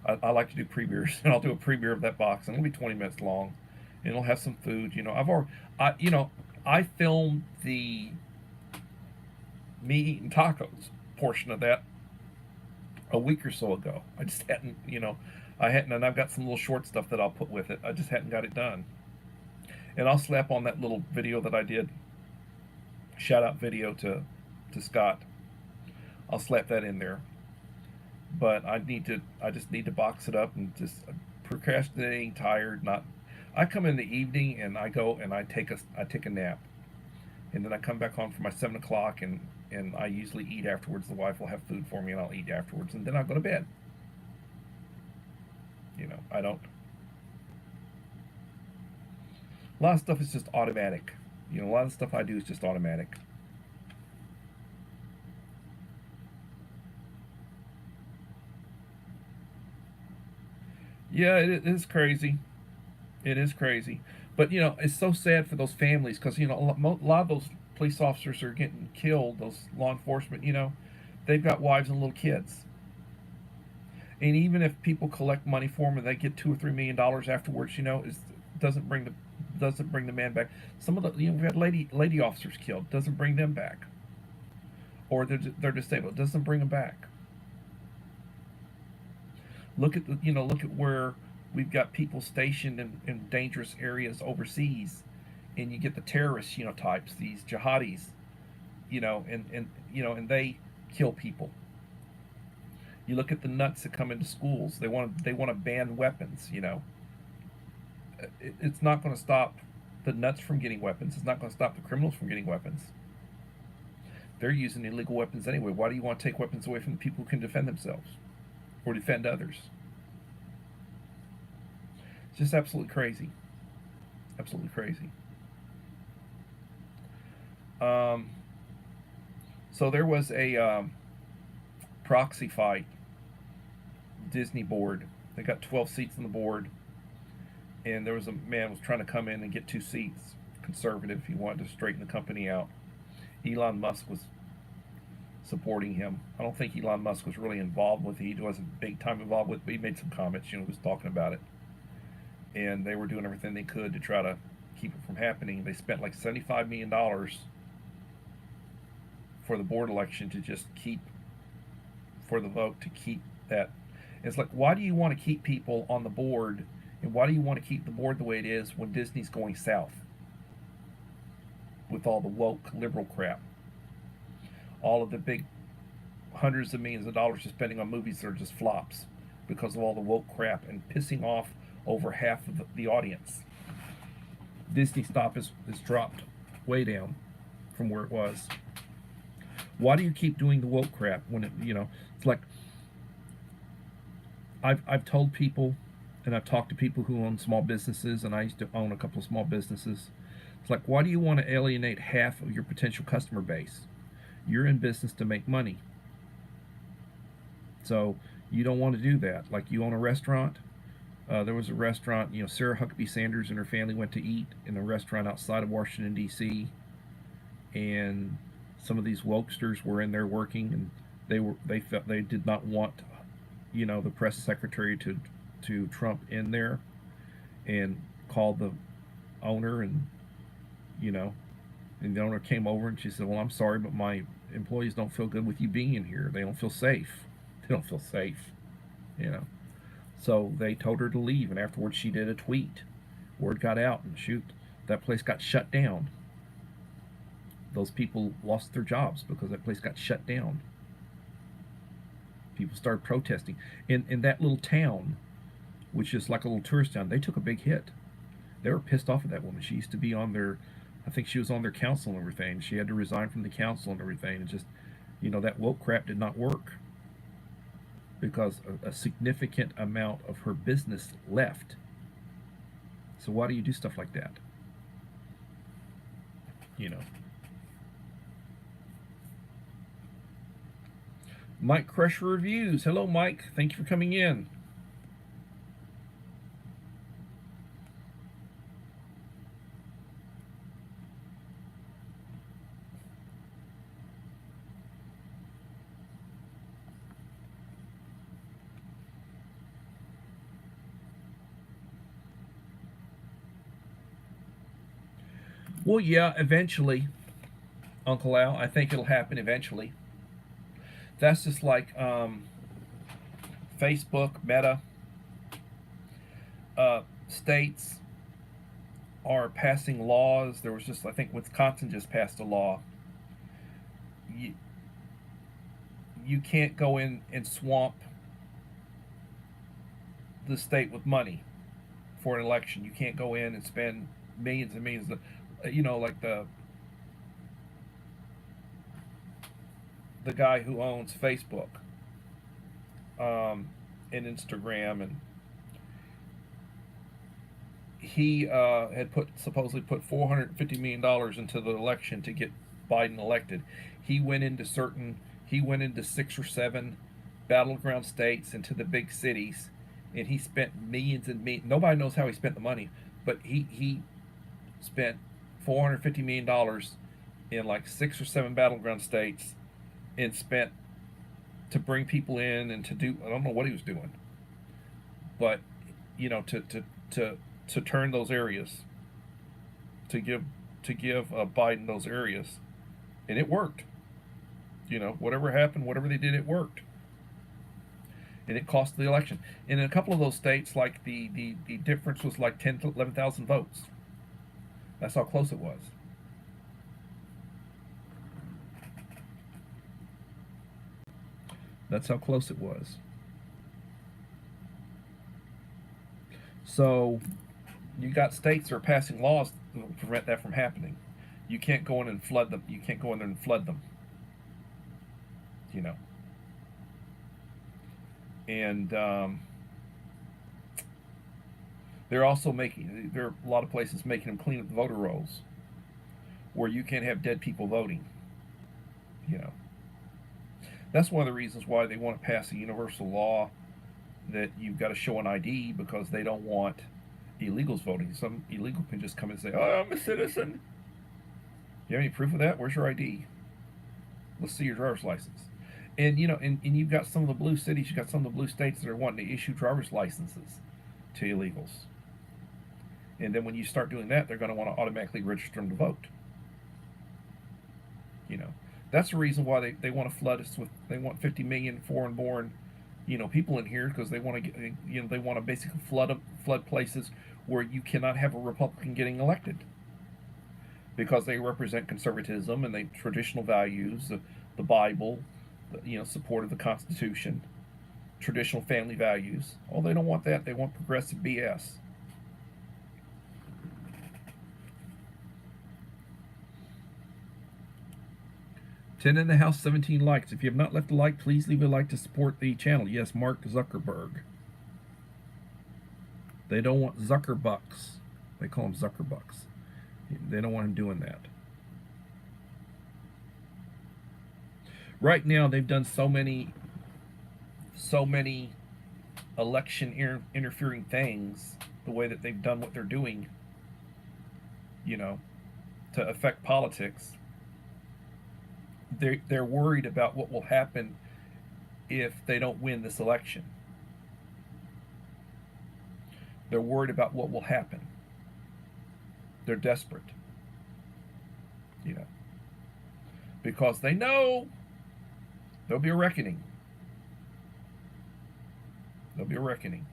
S1: I like to do premieres, and I'll do a premiere of that box, and it'll be 20 minutes long, and it'll have some food. I filmed the me eating tacos portion of that a week or so ago. I just hadn't, and I've got some little short stuff that I'll put with it. I just hadn't got it done, and I'll slap on that little video that I did, shout out video to Scott. I'll slap that in there. But I just need to box it up, and just procrastinating, tired, not. I come in the evening and I go and I take a nap, and then I come back home for my 7 o'clock, and I usually eat afterwards. The wife will have food for me, and I'll eat afterwards, and then I'll go to bed. I don't. A lot of stuff is just automatic. A lot of stuff I do is just automatic. Yeah, it is crazy. It is crazy. But, it's so sad for those families, because, a lot of those police officers are getting killed, those law enforcement, they've got wives and little kids. And even if people collect money for them and they get $2 or $3 million afterwards, doesn't bring the man back. Some of the, we've had lady officers killed, doesn't bring them back. Or they're disabled, doesn't bring them back. Look at where we've got people stationed in dangerous areas overseas, and you get the terrorists, types, these jihadis, and they kill people. You look at the nuts that come into schools. They want to ban weapons. It's not going to stop the nuts from getting weapons. It's not going to stop the criminals from getting weapons. They're using illegal weapons anyway. Why do you want to take weapons away from the people who can defend themselves or defend others? It's just absolutely crazy. Absolutely crazy. Um, so there was a proxy fight. Disney board. They got 12 seats on the board, and there was a man was trying to come in and get 2 seats. Conservative. He wanted to straighten the company out. Elon Musk was supporting him. I don't think Elon Musk was really involved with it. He wasn't big time involved with it, but he made some comments. He was talking about it, and they were doing everything they could to try to keep it from happening. They spent like $75 million for the board election to just keep, for the vote to keep that. It's like, why do you want to keep people on the board, and why do you want to keep the board the way it is when Disney's going south with all the woke liberal crap? All of the big hundreds of millions of dollars you're spending on movies that are just flops because of all the woke crap and pissing off over half of the audience. Disney stock is dropped way down from where it was. Why do you keep doing the woke crap when it, it's like, I've told people, and I've talked to people who own small businesses, and I used to own a couple of small businesses. It's like, why do you want to alienate half of your potential customer base? You're in business to make money. So you don't want to do that. Like, you own a restaurant. There was a restaurant, Sarah Huckabee Sanders and her family went to eat in a restaurant outside of Washington, D.C., and some of these wokesters were in there working, and they felt they did not want the press secretary to Trump in there, and called the owner, and the owner came over and she said, well, I'm sorry, but my employees don't feel good with you being in here. They don't feel safe. So they told her to leave, and afterwards she did a tweet. Word got out, and shoot, that place got shut down. Those people lost their jobs because that place got shut down. People started protesting. In that little town, which is like a little tourist town, they took a big hit. They were pissed off at that woman. She used to be on their, I think she was on their council and everything. She had to resign from the council and everything. And just, that woke crap did not work because a significant amount of her business left. So why do you do stuff like that? Mike Crusher Reviews. Hello, Mike. Thank you for coming in. Well, yeah, eventually, Uncle Al. I think it'll happen eventually. That's just like Facebook, Meta. States are passing laws. There was just, I think Wisconsin just passed a law. You can't go in and swamp the state with money for an election. You can't go in and spend millions and millions of, like the guy who owns Facebook and Instagram, and he had supposedly put $450 million into the election to get Biden elected. He went into 6 or 7 battleground states, into the big cities, and he spent millions and millions. Nobody knows how he spent the money, but he spent $450 million in like 6 or 7 battleground states, and spent to bring people in and to do, I don't know what he was doing, but to turn those areas, to give Biden those areas, and it worked. Whatever happened, whatever they did, it worked, and it cost the election. And in a couple of those states, like the difference was like 10 to 11,000 votes. That's how close it was. That's how close it was. So you got states that are passing laws to prevent that from happening. You can't go in and flood them. You can't go in there and flood them. you know. And they're also there are a lot of places making them clean up the voter rolls where you can't have dead people voting, you know. That's one of the reasons why they want to pass a universal law that you've got to show an ID, because they don't want illegals voting. Some illegal can just come and say, "Oh, I'm a citizen." You have any proof of that? Where's your ID? Let's see your driver's license. And you know, and you've got some of the blue cities, you've got some of the blue states that are wanting to issue driver's licenses to illegals. And then when you start doing that, they're going to want to automatically register them to vote. You know, that's the reason why they want to flood us with. They want 50 million foreign-born, you know, people in here, because they want to get, you know, they want to basically flood places where you cannot have a Republican getting elected, because they represent conservatism and they traditional values, the Bible, you know, support of the Constitution, traditional family values. Oh, they don't want that. They want progressive BS. Ten in the house, 17 likes. If you have not left a like, please leave a like to support the channel. Yes, Mark Zuckerberg. They don't want Zuckerbucks. They call them Zuckerbucks. They don't want him doing that. Right now, they've done so many election interfering things, the way that they've done what they're doing, you know, to affect politics. They're worried about what will happen if they don't win this election. They're worried about what will happen. They're desperate, you know, because they know there'll be a reckoning. There'll be a reckoning.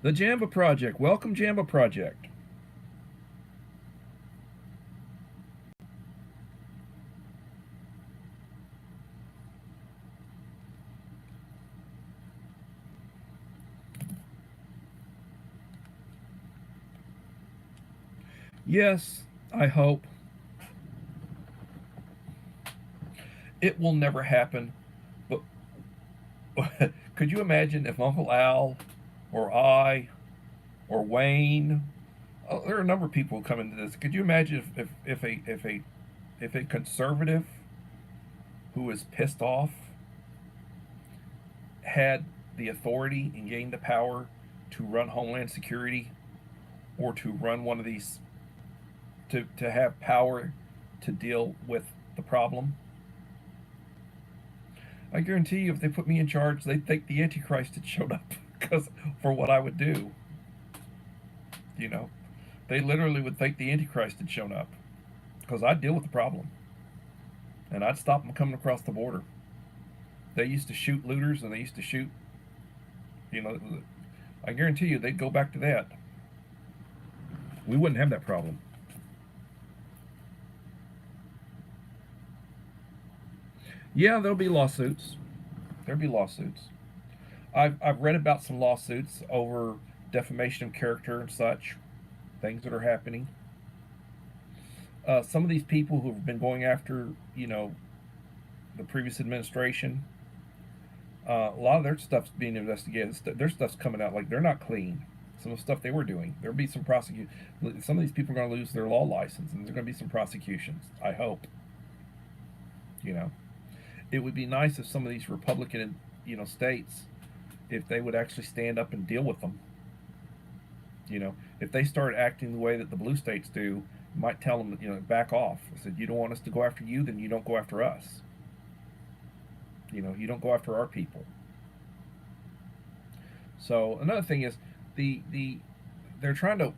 S1: The Jamba Project. Welcome, Jamba Project. Yes, I hope. It will never happen, but could you imagine if Uncle Al or I or Wayne, there are a number of people who come into this. Could you imagine if a conservative who is pissed off had the authority and gained the power to run Homeland Security, or to run one of these, to have power to deal with the problem? I guarantee you, if they put me in charge, they'd think the Antichrist had showed up, because for what I would do. You know, they literally would think the Antichrist had shown up, because I'd deal with the problem, and I'd stop them coming across the border. They used to shoot looters, and they used to shoot, you know, I guarantee you they'd go back to that. We wouldn't have that problem. Yeah, there'll be lawsuits. There'll be lawsuits. I've read about some lawsuits over defamation of character and such, things that are happening. Some of these people who have been going after, you know, the previous administration, a lot of their stuff's being investigated. Their stuff's coming out like they're not clean. Some of the stuff they were doing, there'll be some prosecution. Some of these people are going to lose their law license, and there's going to be some prosecutions. I hope. You know, it would be nice if some of these Republican, you know, states, if they would actually stand up and deal with them. You know, if they start acting the way that the blue states do, you might tell them, you know, back off. I said, you don't want us to go after you, then you don't go after us. You know, you don't go after our people. So another thing is, they're trying to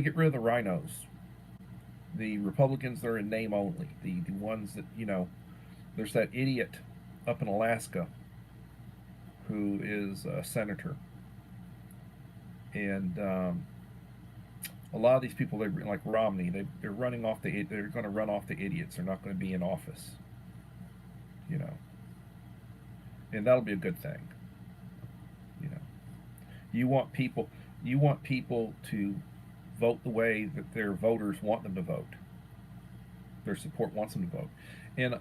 S1: get rid of the rhinos. The Republicans that are in name only. The ones that, you know, there's that idiot up in Alaska who is a senator, and a lot of these people, they like Romney. They're running off they're going to run off the idiots. They're not going to be in office. You know, and that'll be a good thing. You know, you want people to vote the way that their voters want them to vote. their support wants them to vote. And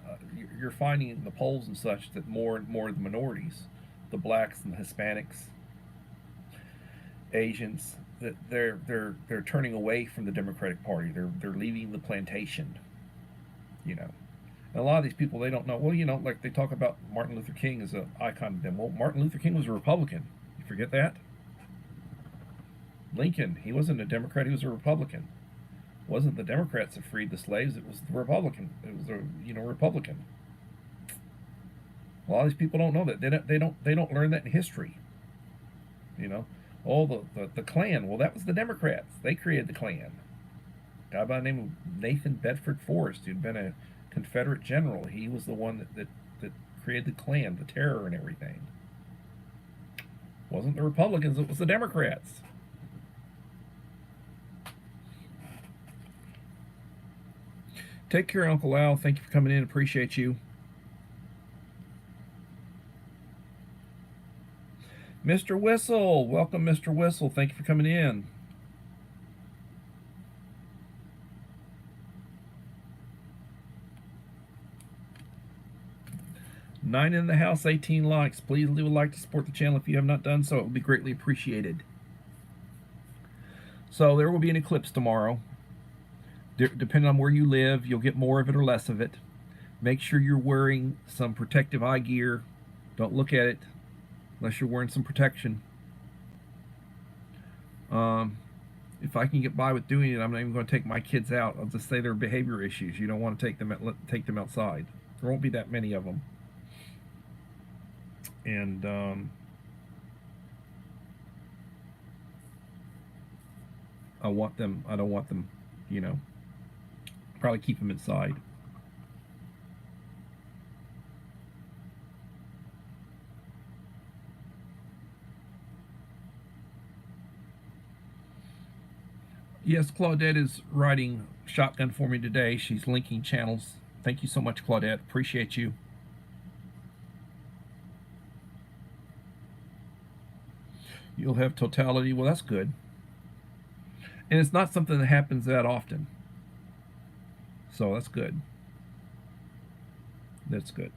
S1: you're finding in the polls and such that more and more of the minorities, the blacks and the Hispanics, Asians, that they're turning away from the Democratic Party. They're leaving the plantation. You know, and a lot of these people, they don't know. Well, you know, like they talk about Martin Luther King as an icon to them. Well, Martin Luther King was a Republican. You forget that. Lincoln, he wasn't a Democrat. He was a Republican. It wasn't the Democrats that freed the slaves. It was the Republican. It was the Republican. A lot of these people don't know that. They don't learn that in history. You know, the Klan. Well, that was the Democrats. They created the Klan. A guy by the name of Nathan Bedford Forrest, who'd been a Confederate general. He was the one that created the Klan, the terror and everything. It wasn't the Republicans. It was the Democrats. Take care, Uncle Al. Thank you for coming in. Appreciate you. Mr. Whistle. Welcome, Mr. Whistle. Thank you for coming in. Nine in the house, 18 likes. Please leave a like to support the channel if you have not done so. It would be greatly appreciated. So there will be an eclipse tomorrow. Depending on where you live, you'll get more of it or less of it. Make sure you're wearing some protective eye gear. Don't look at it unless you're wearing some protection. If I can get by with doing it, I'm not even going to take my kids out. I'll just say there are behavior issues. You don't want to take them outside. There won't be that many of them. And I don't want them, you know, probably keep them inside. Yes, Claudette is riding shotgun for me today. She's linking channels. Thank you so much, Claudette. Appreciate you. You'll have totality. Well, that's good. And it's not something that happens that often. So that's good. That's good.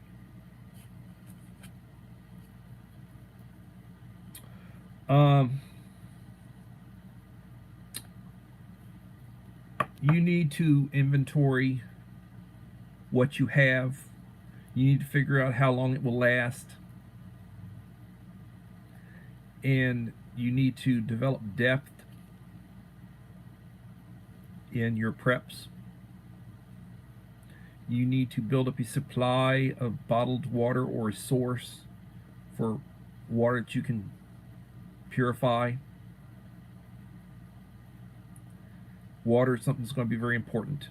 S1: You need to inventory what you have. You need to figure out how long it will last. And you need to develop depth in your preps. You need to build up a supply of bottled water or a source for water that you can purify. Water is something that's going to be very important.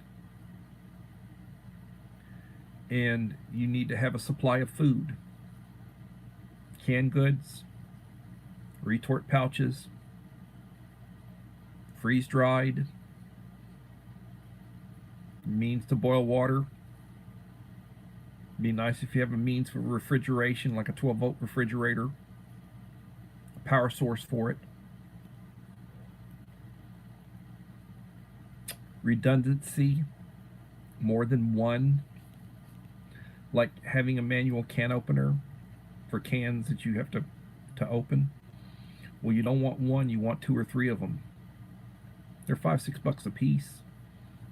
S1: And you need to have a supply of food. Canned goods, retort pouches, freeze-dried, means to boil water. Be nice if you have a means for refrigeration, like a 12-volt refrigerator, a power source for it. Redundancy, more than one, like having a manual can opener for cans that you have to open. Well, you don't want one, you want 2 or 3 of them. They're $5-6 a piece.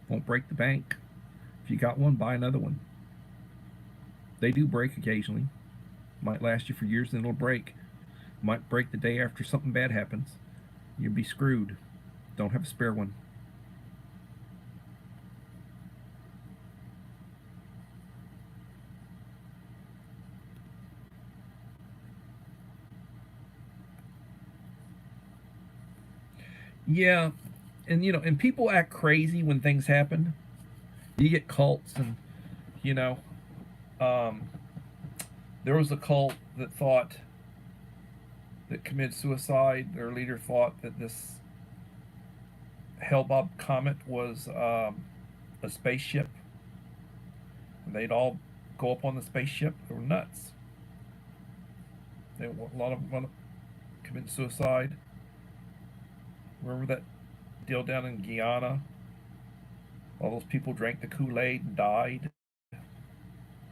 S1: Won't break the bank. If you got one, buy another one. They do break occasionally. Might last you for years, then it'll break. Might break the day after something bad happens. You'll be screwed. Don't have a spare one. Yeah, and you know, and people act crazy when things happen. You get cults, and you know, there was a cult that committed suicide. Their leader thought that this Hale-Bopp comet was a spaceship, and they'd all go up on the spaceship. They were nuts. A lot of them want to commit suicide. Remember that deal down in Guyana? All those people drank the Kool-Aid and died.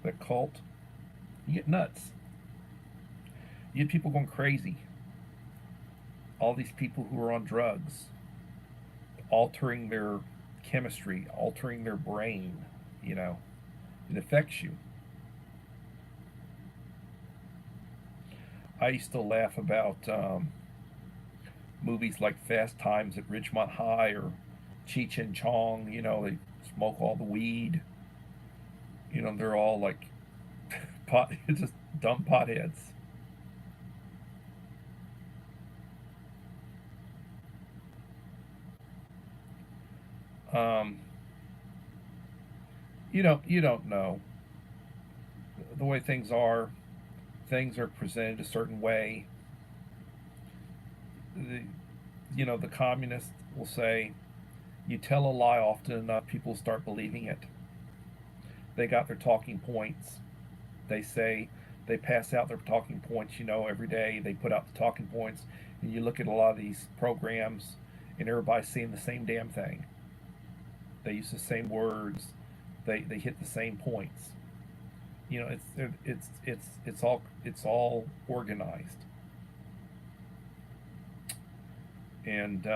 S1: That cult. You get nuts. You get people going crazy. All these people who are on drugs, altering their chemistry, altering their brain, you know, it affects you. I used to laugh about movies like Fast Times at Ridgemont High or Cheech and Chong. You know, they smoke all the weed. You know, they're all like pot, just dumb potheads. Um, you don't know the way things are. Things are presented a certain way. The, the communists will say, you tell a lie often enough, people start believing it. They got their talking points. They say they pass out their talking points, every day. They put out the talking points. And you look at a lot of these programs, and everybody's saying the same damn thing. They use the same words. They hit the same points. It's all organized. And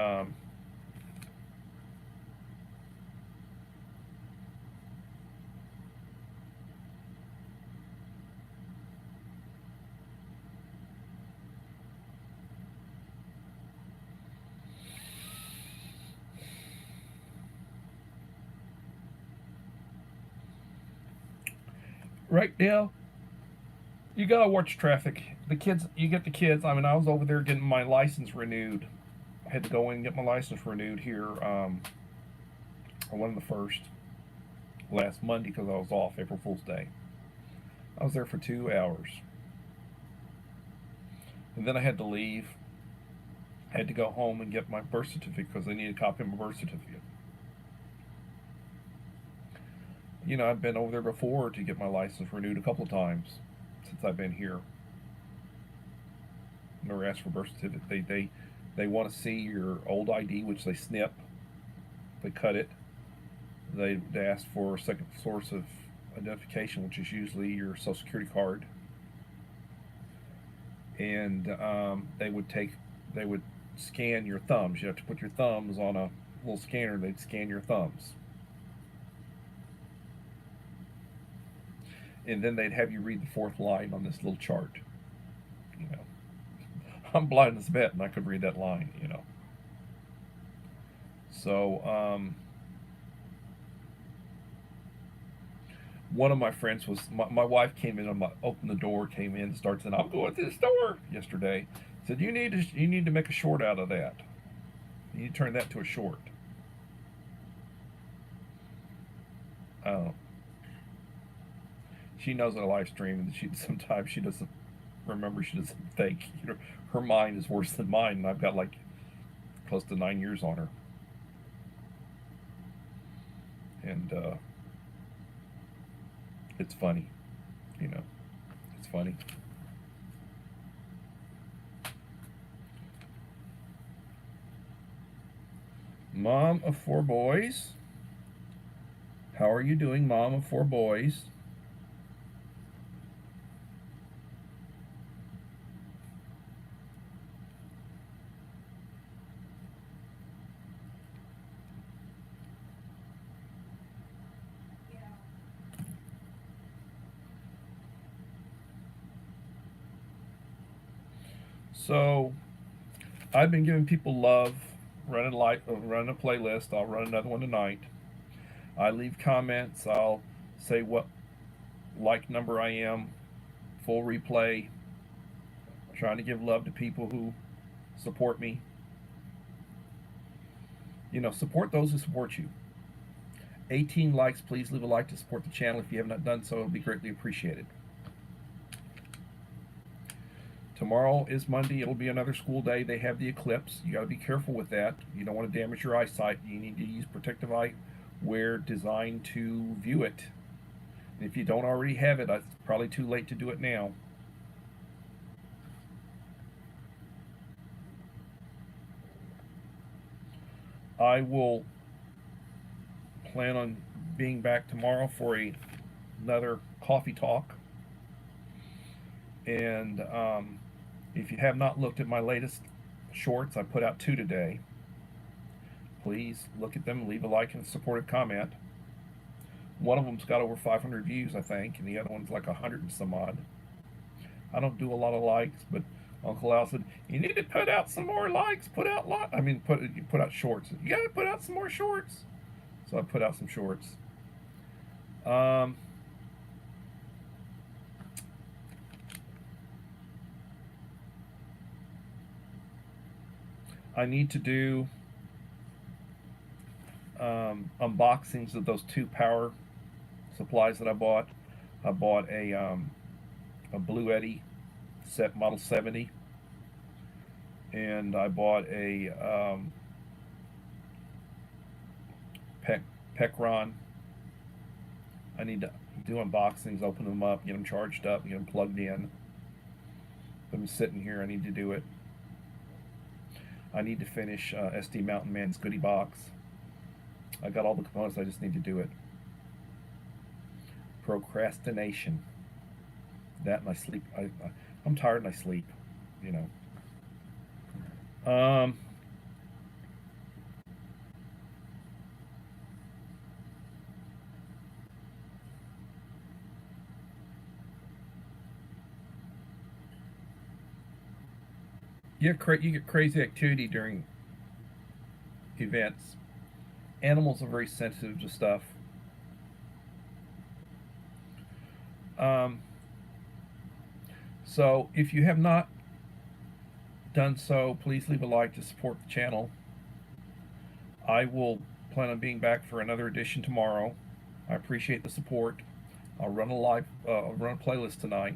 S1: right now, you gotta watch traffic. The kids, you get the kids. I mean, I was over there getting my license renewed. I had to go in and get my license renewed here on the first last Monday because I was off April Fool's Day. I was there for 2 hours, and then I had to leave. I had to go home and get my birth certificate because they needed a copy of my birth certificate. I've been over there before to get my license renewed a couple of times since I've been here. Never asked for birth certificate. They want to see your old ID, which they snip. They cut it. They ask for a second source of identification, which is usually your Social Security card. And they would scan your thumbs. You have to put your thumbs on a little scanner. They'd scan your thumbs. And then they'd have you read the fourth line on this little chart. You know, I'm blind as a bat, and I could read that line. So one of my friends was my wife came in, opened the door, came in, started saying, "I'm going to the store yesterday." Said, "You need to make a short out of that. You need to turn that to a short." Uh, she knows I live stream, and sometimes she doesn't remember. She doesn't think. Her mind is worse than mine, and I've got like close to 9 years on her. And it's funny, it's funny. Mom of 4 boys. How are you doing, mom of 4 boys? So I've been giving people love, running a playlist. I'll run another one tonight. I leave comments. I'll say what like number I am, full replay. Trying to give love to people who support me. Support those who support you. 18 likes. Please leave a like to support the channel. If you have not done so, it would be greatly appreciated. Tomorrow is Monday. It'll be another school day. They have the eclipse. You got to be careful with that. You don't want to damage your eyesight. You need to use protective eyewear designed to view it. And if you don't already have it, it's probably too late to do it now. I will plan on being back tomorrow for another coffee talk. And if you have not looked at my latest shorts, I put out 2 today. Please look at them, leave a like and a supportive comment. One of them's got over 500 views, I think, and the other one's like 100 and some odd. I don't do a lot of likes, but Uncle Al said, you need to put out some more likes, put out put out shorts. You gotta put out some more shorts. So I put out some shorts. I need to do unboxings of those 2 power supplies that I bought. I bought a Blue Eddy set model 70, and I bought a Pecron. I need to do unboxings, open them up, get them charged up, get them plugged in. I'm sitting here. I need to do it. I need to finish SD Mountain Man's goodie box. I got all the components. I just need to do it. Procrastination. That and I sleep. I'm tired and I sleep. You know. You get crazy activity during events. Animals are very sensitive to stuff. So if you have not done so, please leave a like to support the channel. I will plan on being back for another edition tomorrow. I appreciate the support. I'll run I'll run a playlist tonight.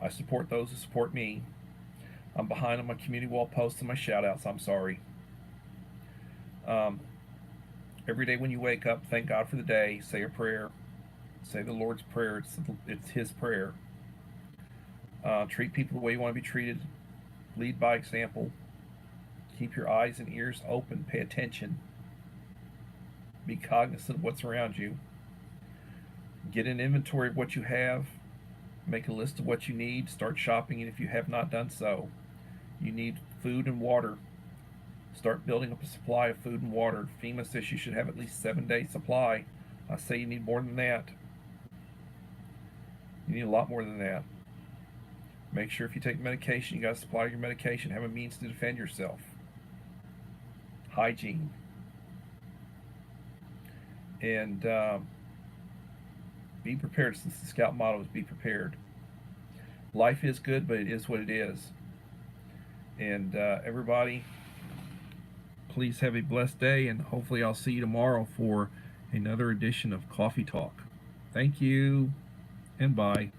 S1: I support those who support me. I'm behind on my community wall posts and my shout outs. I'm sorry. Every day when you wake up, thank God for the day. Say a prayer. Say the Lord's Prayer. It's His prayer. Treat people the way you want to be treated. Lead by example. Keep your eyes and ears open. Pay attention. Be cognizant of what's around you. Get an inventory of what you have. Make a list of what you need. Start shopping, and if you have not done so, you need food and water. Start building up a supply of food and water. FEMA says you should have at least 7-day supply. I say you need more than that. You need a lot more than that. Make sure if you take medication, you got to supply your medication. Have a means to defend yourself. Hygiene. And be prepared, since the Scout motto is be prepared. Life is good, but it is what it is. And everybody, please have a blessed day, and hopefully I'll see you tomorrow for another edition of Coffee Talk. Thank you, and bye.